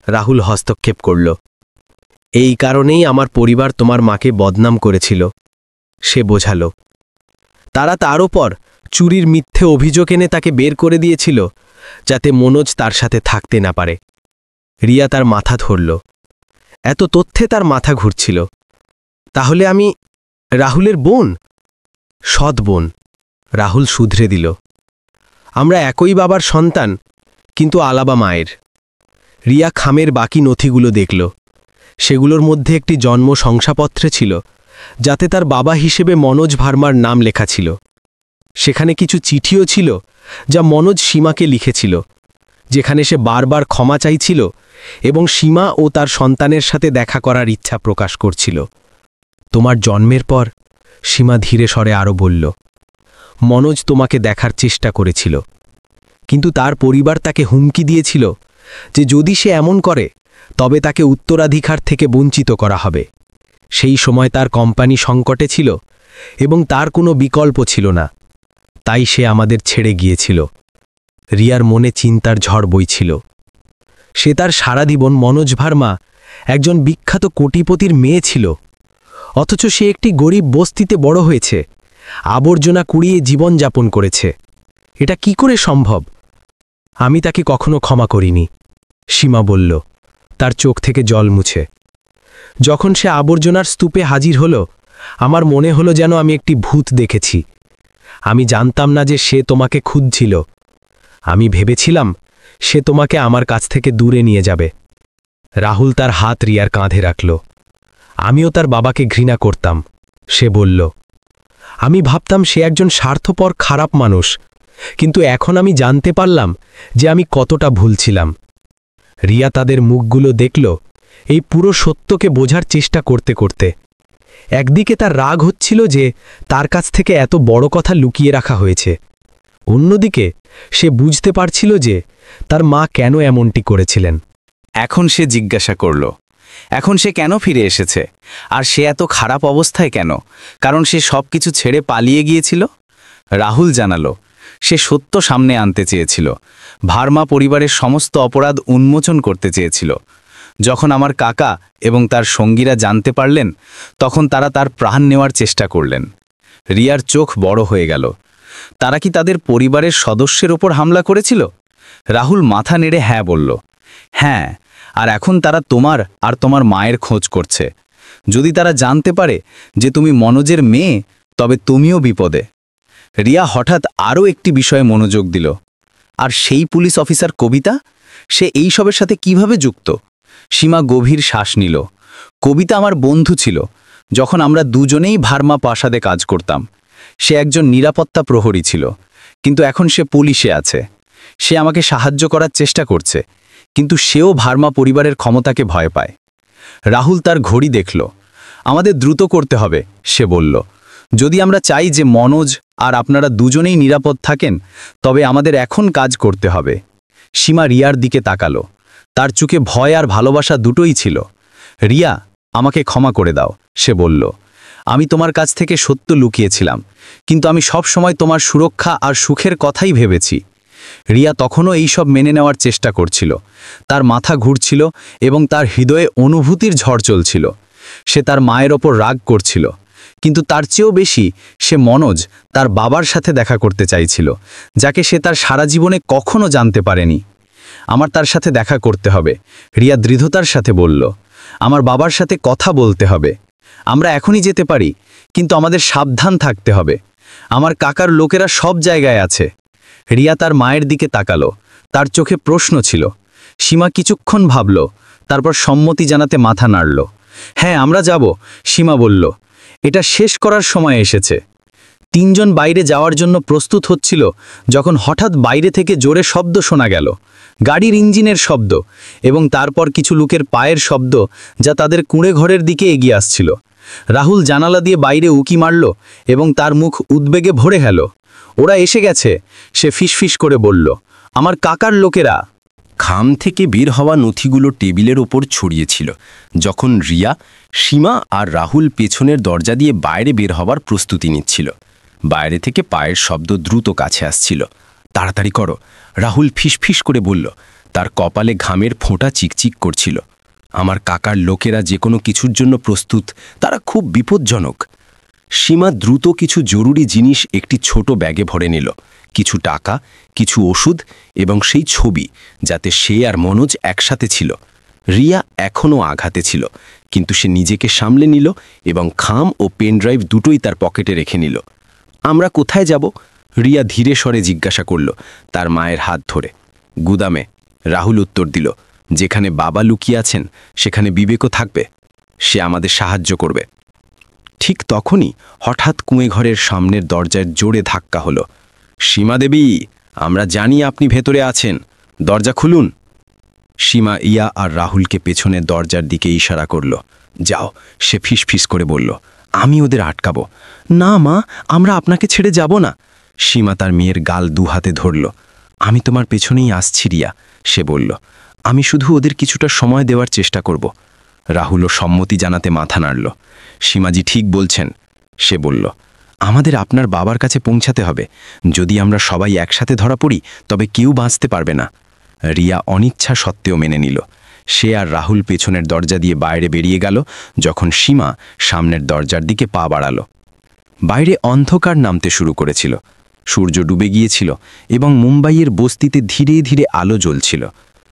রাহুল হস্তক্ষেপ করল, এই কারণেই আমার পরিবার তোমার মাকে বদনাম করেছিল। সে বোঝাল, তারা তার ওপর চুরির মিথ্যে অভিযোগ এনে তাকে বের করে দিয়েছিল, যাতে মনোজ তার সাথে থাকতে না পারে। রিয়া তার মাথা ধরল। এত তথ্যে তার মাথা ঘুরছিল। তাহলে আমি রাহুলের বোন? সৎ বোন। রাহুল শুধরে দিল, আমরা একই বাবার সন্তান, কিন্তু আলাদা মায়ের। রিয়া খামের বাকি নথিগুলো দেখল। সেগুলোর মধ্যে একটি জন্ম শংসাপত্রে ছিল, যাতে তার বাবা হিসেবে মনোজ ভার্মার নাম লেখা ছিল। সেখানে কিছু চিঠিও ছিল, যা মনোজ সীমাকে লিখেছিল, যেখানে সে বারবার ক্ষমা চাইছিল এবং সীমা ও তার সন্তানের সাথে দেখা করার ইচ্ছা প্রকাশ করছিল। তোমার জন্মের পর, সীমা ধীরে স্বরে আরও বলল, মনোজ তোমাকে দেখার চেষ্টা করেছিল, কিন্তু তার পরিবার তাকে হুমকি দিয়েছিল যে যদি সে এমন করে, তবে তাকে উত্তরাধিকার থেকে বঞ্চিত করা হবে। সেই সময় তার কোম্পানি সংকটে ছিল এবং তার কোনো বিকল্প ছিল না। তাই সে আমাদের ছেড়ে গিয়েছিল। রিয়ার মনে চিন্তার ঝড় বইছিল। সে তার সারা জীবন মনোজ ভার্মা একজন বিখ্যাত কোটিপতির মেয়ে ছিল, অথচ সে একটি গরিব বস্তিতে বড় হয়েছে, আবর্জনা কুড়িয়ে জীবনযাপন করেছে। এটা কি করে সম্ভব? আমি তাকে কখনো ক্ষমা করিনি, সীমা বলল, তার চোখ থেকে জল মুছে। যখন সে আবর্জনার স্তূপে হাজির হলো, আমার মনে হলো যেন আমি একটি ভূত দেখেছি। আমি জানতাম না যে সে তোমাকে খুঁজছিল। আমি ভেবেছিলাম সে তোমাকে আমার কাছ থেকে দূরে নিয়ে যাবে। রাহুল তার হাত রিয়ার কাঁধে রাখল। আমিও তার বাবাকে ঘৃণা করতাম, সে বলল। আমি ভাবতাম সে একজন স্বার্থপর খারাপ মানুষ, কিন্তু এখন আমি জানতে পারলাম যে আমি কতটা ভুল ছিলাম। রিয়া তাদের মুখগুলো দেখল, এই পুরো সত্যকে বোঝার চেষ্টা করতে করতে। একদিকে তার রাগ হচ্ছিল যে তার কাছ থেকে এত বড় কথা লুকিয়ে রাখা হয়েছে, অন্যদিকে সে বুঝতে পারছিল যে তার মা কেন এমনটি করেছিলেন।
এখন সে জিজ্ঞাসা করল, এখন সে কেন ফিরে এসেছে, আর সে এত খারাপ অবস্থায় কেন? কারণ সে সব কিছু ছেড়ে পালিয়ে গিয়েছিল। রাহুল জানালো, সে সত্য সামনে আনতে চেয়েছিল, ভার্মা পরিবারের সমস্ত অপরাধ উন্মোচন করতে চেয়েছিল। যখন আমার কাকা এবং তার সঙ্গীরা জানতে পারলেন, তখন তারা তার প্রাণ নেওয়ার চেষ্টা করলেন। রিয়ার চোখ বড় হয়ে গেল। তারা কি তাদের পরিবারের সদস্যের ওপর হামলা করেছিল? রাহুল মাথা নেড়ে হ্যাঁ বলল। হ্যাঁ, আর এখন তারা তোমার আর তোমার মায়ের খোঁজ করছে। যদি তারা জানতে পারে যে তুমি মনোজের মেয়ে, তবে তুমিও বিপদে। রিয়া হঠাৎ আরও একটি বিষয়ে মনোযোগ দিল। আর সেই পুলিশ অফিসার কবিতা, সে এই সবের সাথে কিভাবে যুক্ত? সীমা গভীর শ্বাস নিল। কবিতা আমার বন্ধু ছিল, যখন আমরা দুজনেই ভার্মা প্রাসাদে কাজ করতাম। সে একজন নিরাপত্তা প্রহরী ছিল, কিন্তু এখন সে পুলিশে আছে। সে আমাকে সাহায্য করার চেষ্টা করছে, কিন্তু সেও ভার্মা পরিবারের ক্ষমতাকে ভয় পায়। রাহুল তার ঘড়ি দেখল। আমাদের দ্রুত করতে হবে, সে বলল। যদি আমরা চাই যে মনোজ আর আপনারা দুজনেই নিরাপদ থাকেন, তবে আমাদের এখন কাজ করতে হবে। সীমা রিয়ার দিকে তাকালো। তার চোখে ভয় আর ভালোবাসা দুটোই ছিল। রিয়া, আমাকে ক্ষমা করে দাও, সে বলল। আমি তোমার কাছ থেকে সত্য লুকিয়েছিলাম, কিন্তু আমি সব সময় তোমার সুরক্ষা আর সুখের কথাই ভেবেছি। রিয়া তখনও এই সব মেনে নেওয়ার চেষ্টা করছিল। তার মাথা ঘুরছিল এবং তার হৃদয়ে অনুভূতির ঝড় চলছিল। সে তার মায়ের ওপর রাগ করছিল, কিন্তু তার চেয়েও বেশি সে মনোজ, তার বাবার সাথে দেখা করতে চাইছিল, যাকে সে তার সারা জীবনে কখনো জানতে পারেনি। আমার তার সাথে দেখা করতে হবে, রিয়া দৃঢ়তার সাথে বলল। আমার বাবার সাথে কথা বলতে হবে। আমরা এখনই যেতে পারি, কিন্তু আমাদের সাবধান থাকতে হবে। আমার কাকার লোকেরা সব জায়গায় আছে। রিয়া তার মায়ের দিকে তাকালো। তার চোখে প্রশ্ন ছিল। সীমা কিছুক্ষণ ভাবল, তারপর সম্মতি জানাতে মাথা নাড়ল। হ্যাঁ, আমরা যাব, সীমা বলল। এটা শেষ করার সময় এসেছে। তিনজন বাইরে যাওয়ার জন্য প্রস্তুত হচ্ছিল, যখন হঠাৎ বাইরে থেকে জোরে শব্দ শোনা গেল, গাড়ির ইঞ্জিনের শব্দ, এবং তারপর কিছু লোকের পায়ের শব্দ, যা তাদের কুঁড়ে ঘরের দিকে এগিয়ে আসছিল। রাহুল জানালা দিয়ে বাইরে উকি মারল এবং তার মুখ উদ্বেগে ভরে গেল। ওরা এসে গেছে, সে ফিসফিস করে বলল। আমার কাকার লোকেরা।
খাম থেকে বের হওয়া নথিগুলো টেবিলের ওপর ছড়িয়েছিল। যখন রিয়া, সীমা আর রাহুল পেছনের দরজা দিয়ে বাইরে বের হওয়ার প্রস্তুতি নিচ্ছিল, বাইরে থেকে পায়ের শব্দ দ্রুত কাছে আসছিল। তাড়াতাড়ি করো, রাহুল ফিসফিস করে বলল। তার কপালে ঘামের ফোঁটা চিকচিক করছিল। আমার কাকার লোকেরা যে কোনো কিছুর জন্য প্রস্তুত, তারা খুব বিপজ্জনক। সীমা দ্রুত কিছু জরুরি জিনিস একটি ছোট ব্যাগে ভরে নিল, কিছু টাকা, কিছু ওষুধ এবং সেই ছবি, যাতে সে আর মনোজ একসাথে ছিল। রিয়া এখনও আঘাতে ছিল, কিন্তু সে নিজেকে সামলে নিল এবং খাম ও পেনড্রাইভ দুটোই তার পকেটে রেখে নিল। আমরা কোথায় যাব? রিয়া ধীরে স্বরে জিজ্ঞাসা করল, তার মায়ের হাত ধরে। গুদামে, রাহুল উত্তর দিল। যেখানে বাবা লুকিয়ে আছেন, সেখানে বিবেকও থাকবে। সে আমাদের সাহায্য করবে। ঠিক তখনই হঠাৎ কুঁয়েঘরের সামনের দরজায় জোরে ধাক্কা হলো। সীমা দেবী, আমরা জানি আপনি ভেতরে আছেন, দরজা খুলুন। সীমা ইয়া আর রাহুলকে পেছনের দরজার দিকে ইশারা করল। যাও, সে ফিসফিস করে বলল। আমি ওদের আটকাবো। না মা, আমরা আপনাকে ছেড়ে যাব না। সীমা তার মেয়ের গাল দুহাতে ধরল। আমি তোমার পেছনেই আসছি রিয়া, সে বলল। আমি শুধু ওদের কিছুটা সময় দেওয়ার চেষ্টা করব। রাহুলও সম্মতি জানাতে মাথা নাড়ল। সীমাজি ঠিক বলছেন, সে বলল।
আমাদের আপনার বাবার কাছে পৌঁছাতে হবে। যদি আমরা সবাই একসাথে ধরা পড়ি তবে কেউ বাঁচতে পারবে না। রিয়া অনিচ্ছা সত্ত্বেও মেনে নিল। সে আর রাহুল পেছনের দরজা দিয়ে বাইরে বেরিয়ে গেল যখন সীমা সামনের দরজার দিকে পা বাড়াল। বাইরে অন্ধকার নামতে শুরু করেছিল। সূর্য ডুবে গিয়েছিল এবং মুম্বাইয়ের বস্তিতে ধীরে ধীরে আলো জ্বলছিল।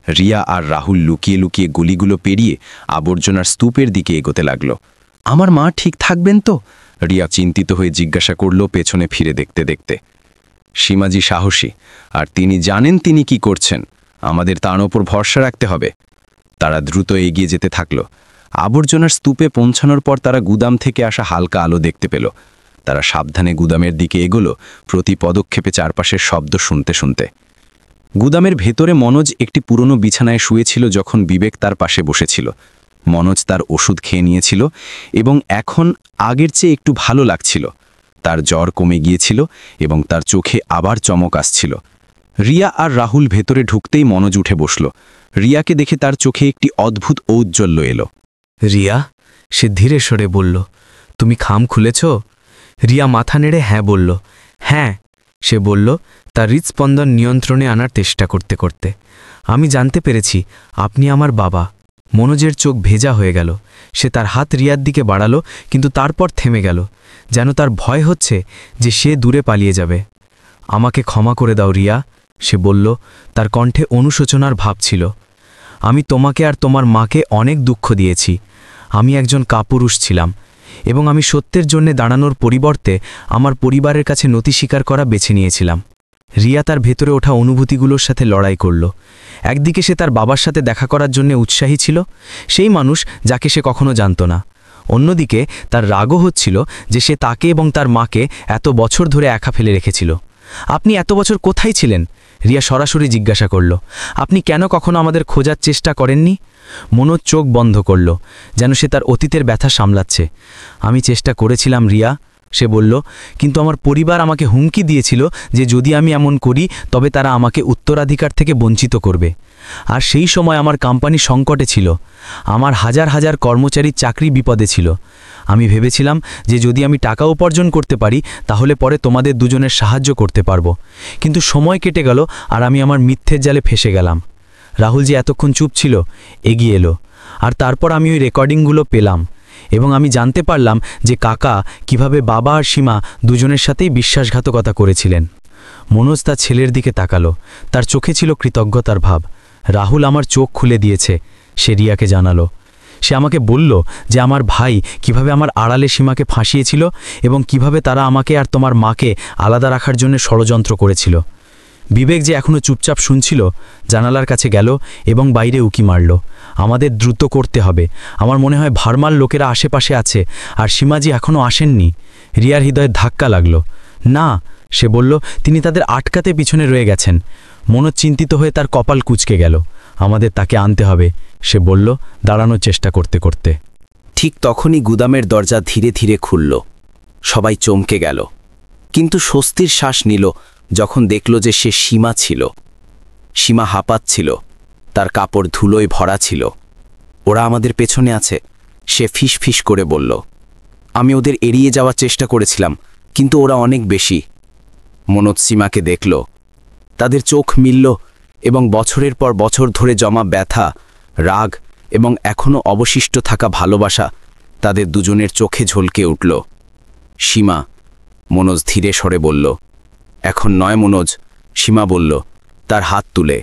রিয়া আর রাহুল লুকিয়ে লুকিয়ে গলিগুলো পেরিয়ে আবর্জনার স্তূপের দিকে এগোতে লাগল। আমার মা ঠিক থাকবেন তো? রিয়া চিন্তিত হয়ে জিজ্ঞাসা করল পেছনে ফিরে দেখতে দেখতে। সীমাজি সাহসী, আর তিনি জানেন তিনি কি করছেন। আমাদের তার ওপর ভরসা রাখতে হবে। তারা দ্রুত এগিয়ে যেতে থাকল। আবর্জনার স্তূপে পৌঁছানোর পর তারা গুদাম থেকে আসা হালকা আলো দেখতে পেল। তারা সাবধানে গুদামের দিকে এগোলো, প্রতি পদক্ষেপে চারপাশের শব্দ শুনতে শুনতে। গুদামের ভেতরে মনোজ একটি পুরনো বিছানায় শুয়েছিল যখন বিবেক তার পাশে বসেছিল। মনোজ তার ওষুধ খেয়ে নিয়েছিল এবং এখন আগের চেয়ে একটু ভালো লাগছিল। তার জ্বর কমে গিয়েছিল এবং তার চোখে আবার চমক আসছিল। রিয়া আর রাহুল ভেতরে ঢুকতেই মনোজ উঠে বসল। রিয়াকে দেখে তার চোখে একটি অদ্ভুত ঔজ্জ্বল্য এলো।
রিয়া, সে ধীরে সরে বলল, তুমি খাম খুলেছ? রিয়া মাথা নেড়ে হ্যাঁ বলল। হ্যাঁ, সে বলল, তার হৃৎস্পন্দন নিয়ন্ত্রণে আনার চেষ্টা করতে করতে। আমি জানতে পেরেছি আপনি আমার বাবা। মনোজের চোখ ভেজা হয়ে গেল। সে তার হাত রিয়ার দিকে বাড়ালো, কিন্তু তারপর থেমে গেল, যেন তার ভয় হচ্ছে যে সে দূরে পালিয়ে যাবে। আমাকে ক্ষমা করে দাও রিয়া, সে বলল, তার কণ্ঠে অনুশোচনার ভাব ছিল। আমি তোমাকে আর তোমার মাকে অনেক দুঃখ দিয়েছি। আমি একজন কাপুরুষ ছিলাম এবং আমি সত্যের জন্য দাঁড়ানোর পরিবর্তে আমার পরিবারের কাছে নতি স্বীকার করা বেছে নিয়েছিলাম। রিয়া তার ভেতরে ওঠা অনুভূতিগুলোর সাথে লড়াই করল। একদিকে সে তার বাবার সাথে দেখা করার জন্য উৎসাহী ছিল, সেই মানুষ যাকে সে কখনো জানত না। অন্যদিকে তার রাগও হচ্ছিল যে সে তাকে এবং তার মাকে এত বছর ধরে একা ফেলে রেখেছিল। আপনি এত বছর কোথায় ছিলেন? রিয়া সরাসরি জিজ্ঞাসা করল। আপনি কেন কখনো আমাদের খোঁজার চেষ্টা করেননি? মনোজ চোখ বন্ধ করল, যেন সে তার অতীতের ব্যথা সামলাচ্ছে। আমি চেষ্টা করেছিলাম রিয়া, সে বলল, কিন্তু আমার পরিবার আমাকে হুমকি দিয়েছিল যে যদি আমি এমন করি তবে তারা আমাকে উত্তরাধিকার থেকে বঞ্চিত করবে। আর সেই সময় আমার কোম্পানি সংকটে ছিল। আমার হাজার হাজার কর্মচারীর চাকরি বিপদে ছিল। আমি ভেবেছিলাম যে যদি আমি টাকা উপার্জন করতে পারি তাহলে পরে তোমাদের দুজনের সাহায্য করতে পারবো। কিন্তু সময় কেটে গেল আর আমি আমার মিথ্যের জালে ফেসে গেলাম। রাহুল যে এতক্ষণ চুপ ছিল এগিয়ে এলো, আর তারপর আমি ওই রেকর্ডিংগুলো পেলাম এবং আমি জানতে পারলাম যে কাকা কিভাবে বাবা আর সীমা দুজনের সাথেই বিশ্বাসঘাতকতা করেছিলেন। মনোজ তার ছেলের দিকে তাকালো, তার চোখে ছিল কৃতজ্ঞতার ভাব। রাহুল আমার চোখ খুলে দিয়েছে, সে রিয়াকে জানালো। সে আমাকে বলল যে আমার ভাই কিভাবে আমার আড়ালে সীমাকে ফাঁসিয়েছিল এবং কিভাবে তারা আমাকে আর তোমার মাকে আলাদা রাখার জন্য ষড়যন্ত্র করেছিল। বিবেক যে এখনও চুপচাপ শুনছিল, জানালার কাছে গেল এবং বাইরে উকি মারল। আমাদের দ্রুত করতে হবে। আমার মনে হয় ভার্মার লোকেরা আশেপাশে আছে আর সীমাজি এখনও আসেননি। রিয়ার হৃদয়ে ধাক্কা লাগল। না, সে বলল, তিনি তাদের আটকাতে পিছনে রয়ে গেছেন। মনোজ চিন্তিত হয়ে তার কপাল কুঁচকে গেল। আমাদের তাকে আনতে হবে, সে বলল দাঁড়ানোর চেষ্টা করতে করতে।
ঠিক তখনই গুদামের দরজা ধীরে ধীরে খুলল। সবাই চমকে গেল, কিন্তু স্বস্তির শ্বাস নিল যখন দেখল যে সে সীমা ছিল। সীমা হাঁপাচ্ছিল, তার কাপড় ধুলোয় ভরা ছিল। ওরা আমাদের পেছনে আছে, সে ফিস ফিস করে বলল। আমি ওদের এড়িয়ে যাওয়ার চেষ্টা করেছিলাম, কিন্তু ওরা অনেক বেশি। মনোজ সীমাকে দেখল, তাদের চোখ মিলল এবং বছরের পর বছর ধরে জমা ব্যথা, রাগ এবং এখনও অবশিষ্ট থাকা ভালোবাসা তাদের দুজনের চোখে ঝলকে উঠল। সীমা, মনোজ ধীরে স্বরে বলল। এখন নয় মনোজ, সীমা বলল, তার হাত তুলে।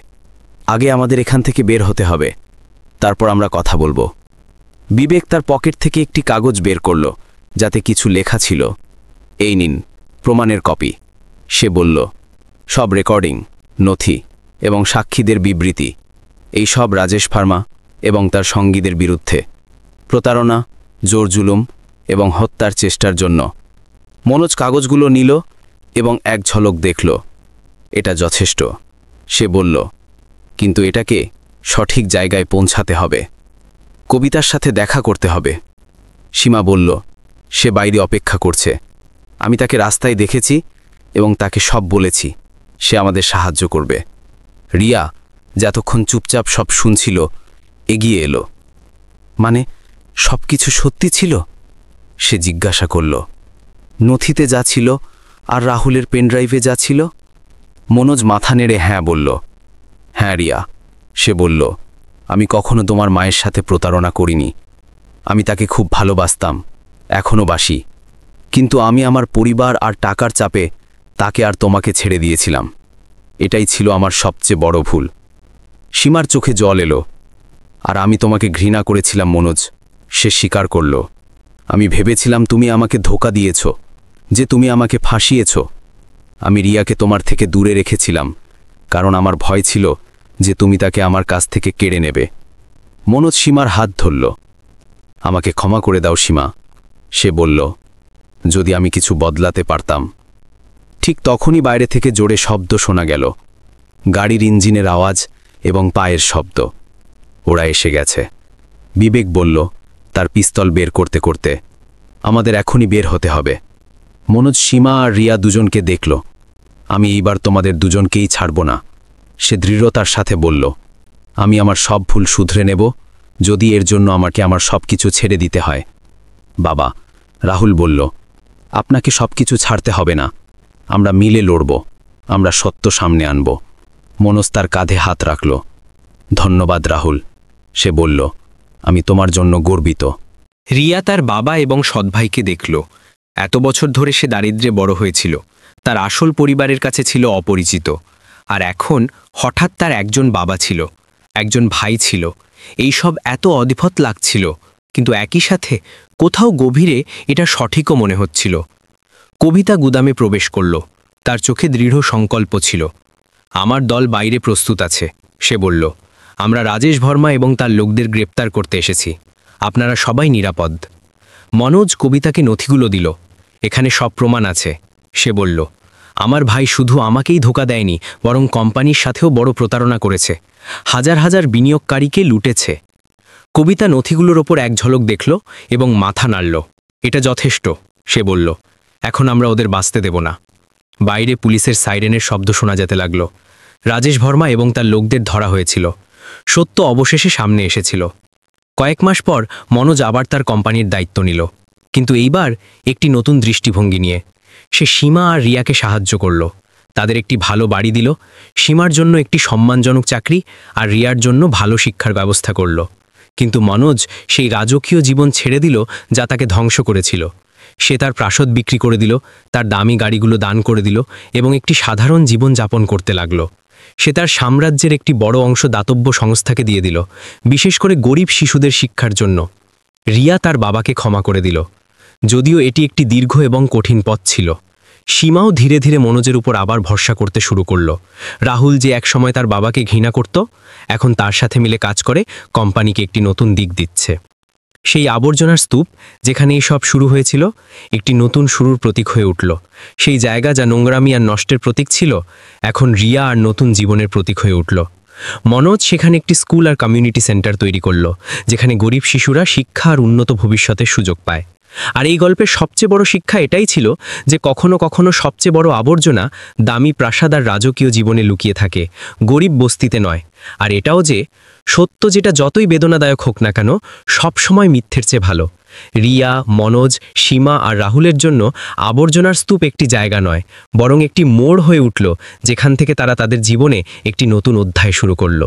আগে আমাদের এখান থেকে বের হতে হবে, তারপর আমরা কথা বলবো। বিবেক তার পকেট থেকে একটি কাগজ বের করল, যাতে কিছু লেখা ছিল। এই নিন, প্রমাণের কপি, সে বলল। সব রেকর্ডিং, নথি এবং সাক্ষীদের বিবৃতি। এই সব রাজেশ ভার্মা এবং তার সঙ্গীদের বিরুদ্ধে প্রতারণা, জোর জুলুম এবং হত্যার চেষ্টার জন্য। মনোজ কাগজগুলো নিল এবং এক ঝলক দেখল। এটা যথেষ্ট, সে বলল, কিন্তু এটাকে সঠিক জায়গায় পৌঁছাতে হবে। কবিতার সাথে দেখা করতে হবে। সীমা বলল, সে বাইরে অপেক্ষা করছে। আমি তাকে রাস্তায় দেখেছি এবং তাকে সব বলেছি। সে আমাদের সাহায্য করবে। রিয়া, যতক্ষণ চুপচাপ সব শুনছিল, এগিয়ে এলো। মানে, সব কিছু সত্যি ছিল? সে জিজ্ঞাসা করল।
নথিতে যা ছিল আর রাহুলের পেনড্রাইভে যা ছিল? মনোজ মাথা নেড়ে হ্যাঁ বলল। হ্যাঁ রিয়া, সে বলল, আমি কখনো তোমার মায়ের সাথে প্রতারণা করিনি। আমি তাকে খুব ভালোবাসতাম, এখনও বাসি, কিন্তু আমি আমার পরিবার আর টাকার চাপে তাকে আর তোমাকে ছেড়ে দিয়েছিলাম। এটাই ছিল আমার সবচেয়ে বড় ভুল। সীমার চোখে জল এলো। আর আমি তোমাকে ঘৃণা করেছিলাম মনোজ, সে স্বীকার করল। আমি ভেবেছিলাম তুমি আমাকে ধোঁকা দিয়েছ, যে তুমি আমাকে ফাঁসিয়েছ। আমি রিয়াকে তোমার থেকে দূরে রেখেছিলাম, কারণ আমার ভয় ছিল যে তুমি তাকে আমার কাছ থেকে কেড়ে নেবে। মনোজ সীমার হাত ধরল। আমাকে ক্ষমা করে দাও সীমা, সে বলল, যদি আমি কিছু বদলাতে পারতাম। ঠিক তখনই বাইরে থেকে জোরে শব্দ শোনা গেল, গাড়ির ইঞ্জিনের আওয়াজ এবং পায়ের শব্দ। ওরা এসে গেছে, বিবেক বলল, তার পিস্তল বের করতে করতে। আমাদের এখনই বের হতে হবে। মনোজ সীমা আর রিয়া দুজনকে দেখল। আমি এইবার তোমাদের দুজনকেই ছাড়ব না, সে দৃঢ়তার সাথে বলল। আমি আমার সব ভুল শুধরে নেব, যদি এর জন্য আমাকে আমার সব কিছু ছেড়ে দিতে হয়। বাবা, রাহুল বলল, আপনাকে সব কিছু ছাড়তে হবে না, আমরা মিলে লড়ব, আমরা সত্য সামনে আনব। মনোজ তার কাঁধে হাত রাখল। ধন্যবাদ রাহুল, সে বলল, আমি তোমার জন্য গর্বিত।
রিয়া তার বাবা এবং সৎভাইকে দেখল। এত বছর ধরে সে দারিদ্র্যে বড় হয়েছিল, তার আসল পরিবারের কাছে ছিল অপরিচিত। আর এখন হঠাৎ তার একজন বাবা ছিল, একজন ভাই ছিল। এই সব এত অদ্ভুত লাগছিল, কিন্তু একই সাথে কোথাও গভীরে এটা সঠিকও মনে হচ্ছিল। কবিতা গুদামে প্রবেশ করল, তার চোখে দৃঢ় সংকল্প ছিল। আমার দল বাইরে প্রস্তুত আছে, সে বলল। আমরা রাজেশ ভার্মা এবং তার লোকদের গ্রেপ্তার করতে এসেছি, আপনারা সবাই নিরাপদ। মনোজ কবিতাকে নথিগুলো দিল। এখানে সব প্রমাণ আছে, সে বলল। আমার ভাই শুধু আমাকেই ধোঁকা দেয়নি, বরং কোম্পানির সাথেও বড় প্রতারণা করেছে, হাজার হাজার বিনিয়োগকারীকে লুটেছে। কবিতা নথিগুলোর ওপর এক ঝলক দেখল এবং মাথা নাড়ল। এটা যথেষ্ট, সে বলল। এখন আমরা ওদের বাঁচতে দেব না। বাইরে পুলিশের সাইরেনের শব্দ শোনা যেতে লাগল। রাজেশ ভার্মা এবং তার লোকদের ধরা হয়েছিল। সত্য অবশেষে সামনে এসেছিল। কয়েক মাস পর মনোজ আবার তার কোম্পানির দায়িত্ব নিল, কিন্তু এইবার একটি নতুন দৃষ্টিভঙ্গি নিয়ে। সে সীমা আর রিয়াকে সাহায্য করল, তাদের একটি ভালো বাড়ি দিল। সীমার জন্য একটি সম্মানজনক চাকরি আর রিয়ার জন্য ভালো শিক্ষার ব্যবস্থা করল। কিন্তু মনোজ সেই রাজকীয় জীবন ছেড়ে দিল যা তাকে ধ্বংস করেছিল। সে তার প্রাসাদ বিক্রি করে দিল, তার দামি গাড়িগুলো দান করে দিল এবং একটি সাধারণ জীবন যাপন করতে লাগল। সে তার সাম্রাজ্যের একটি বড় অংশ দাতব্য সংস্থাকে দিয়ে দিল, বিশেষ করে গরিব শিশুদের শিক্ষার জন্য। রিয়া তার বাবাকে ক্ষমা করে দিল, যদিও এটি একটি দীর্ঘ এবং কঠিন পথ ছিল। সীমাও ধীরে ধীরে মনোজের উপর আবার ভরসা করতে শুরু করল। রাহুল যে একসময় তার বাবাকে ঘৃণা করত, এখন তার সাথে মিলে কাজ করে কোম্পানিকে একটি নতুন দিক দিচ্ছে। সেই আবর্জনার স্তূপ, যেখানে এই সব শুরু হয়েছিল, একটি নতুন শুরুর প্রতীক হয়ে উঠল। সেই জায়গা যা নোংরামি আর নষ্টের প্রতীক ছিল, এখন রিয়া আর নতুন জীবনের প্রতীক হয়ে উঠল। মনোজ সেখানে একটি স্কুল আর কমিউনিটি সেন্টার তৈরি করল, যেখানে গরিব শিশুরা শিক্ষা আর উন্নত ভবিষ্যতের সুযোগ পায়। আর এই গল্পের সবচেয়ে বড় শিক্ষা এটাই ছিল যে কখনো কখনো সবচেয়ে বড় আবর্জনা দামি প্রাসাদ আর রাজকীয় জীবনে লুকিয়ে থাকে, গরিব বস্তিতে নয়। আর এটাও যে সত্য, যেটা যতই বেদনাদায়ক হোক না কেন, সবসময় মিথ্যের চেয়ে ভালো। রিয়া, মনোজ, সীমা আর রাহুলের জন্য আবর্জনার স্তূপ একটি জায়গা নয়, বরং একটি মোড় হয়ে উঠল, যেখান থেকে তারা তাদের জীবনে একটি নতুন অধ্যায় শুরু করল।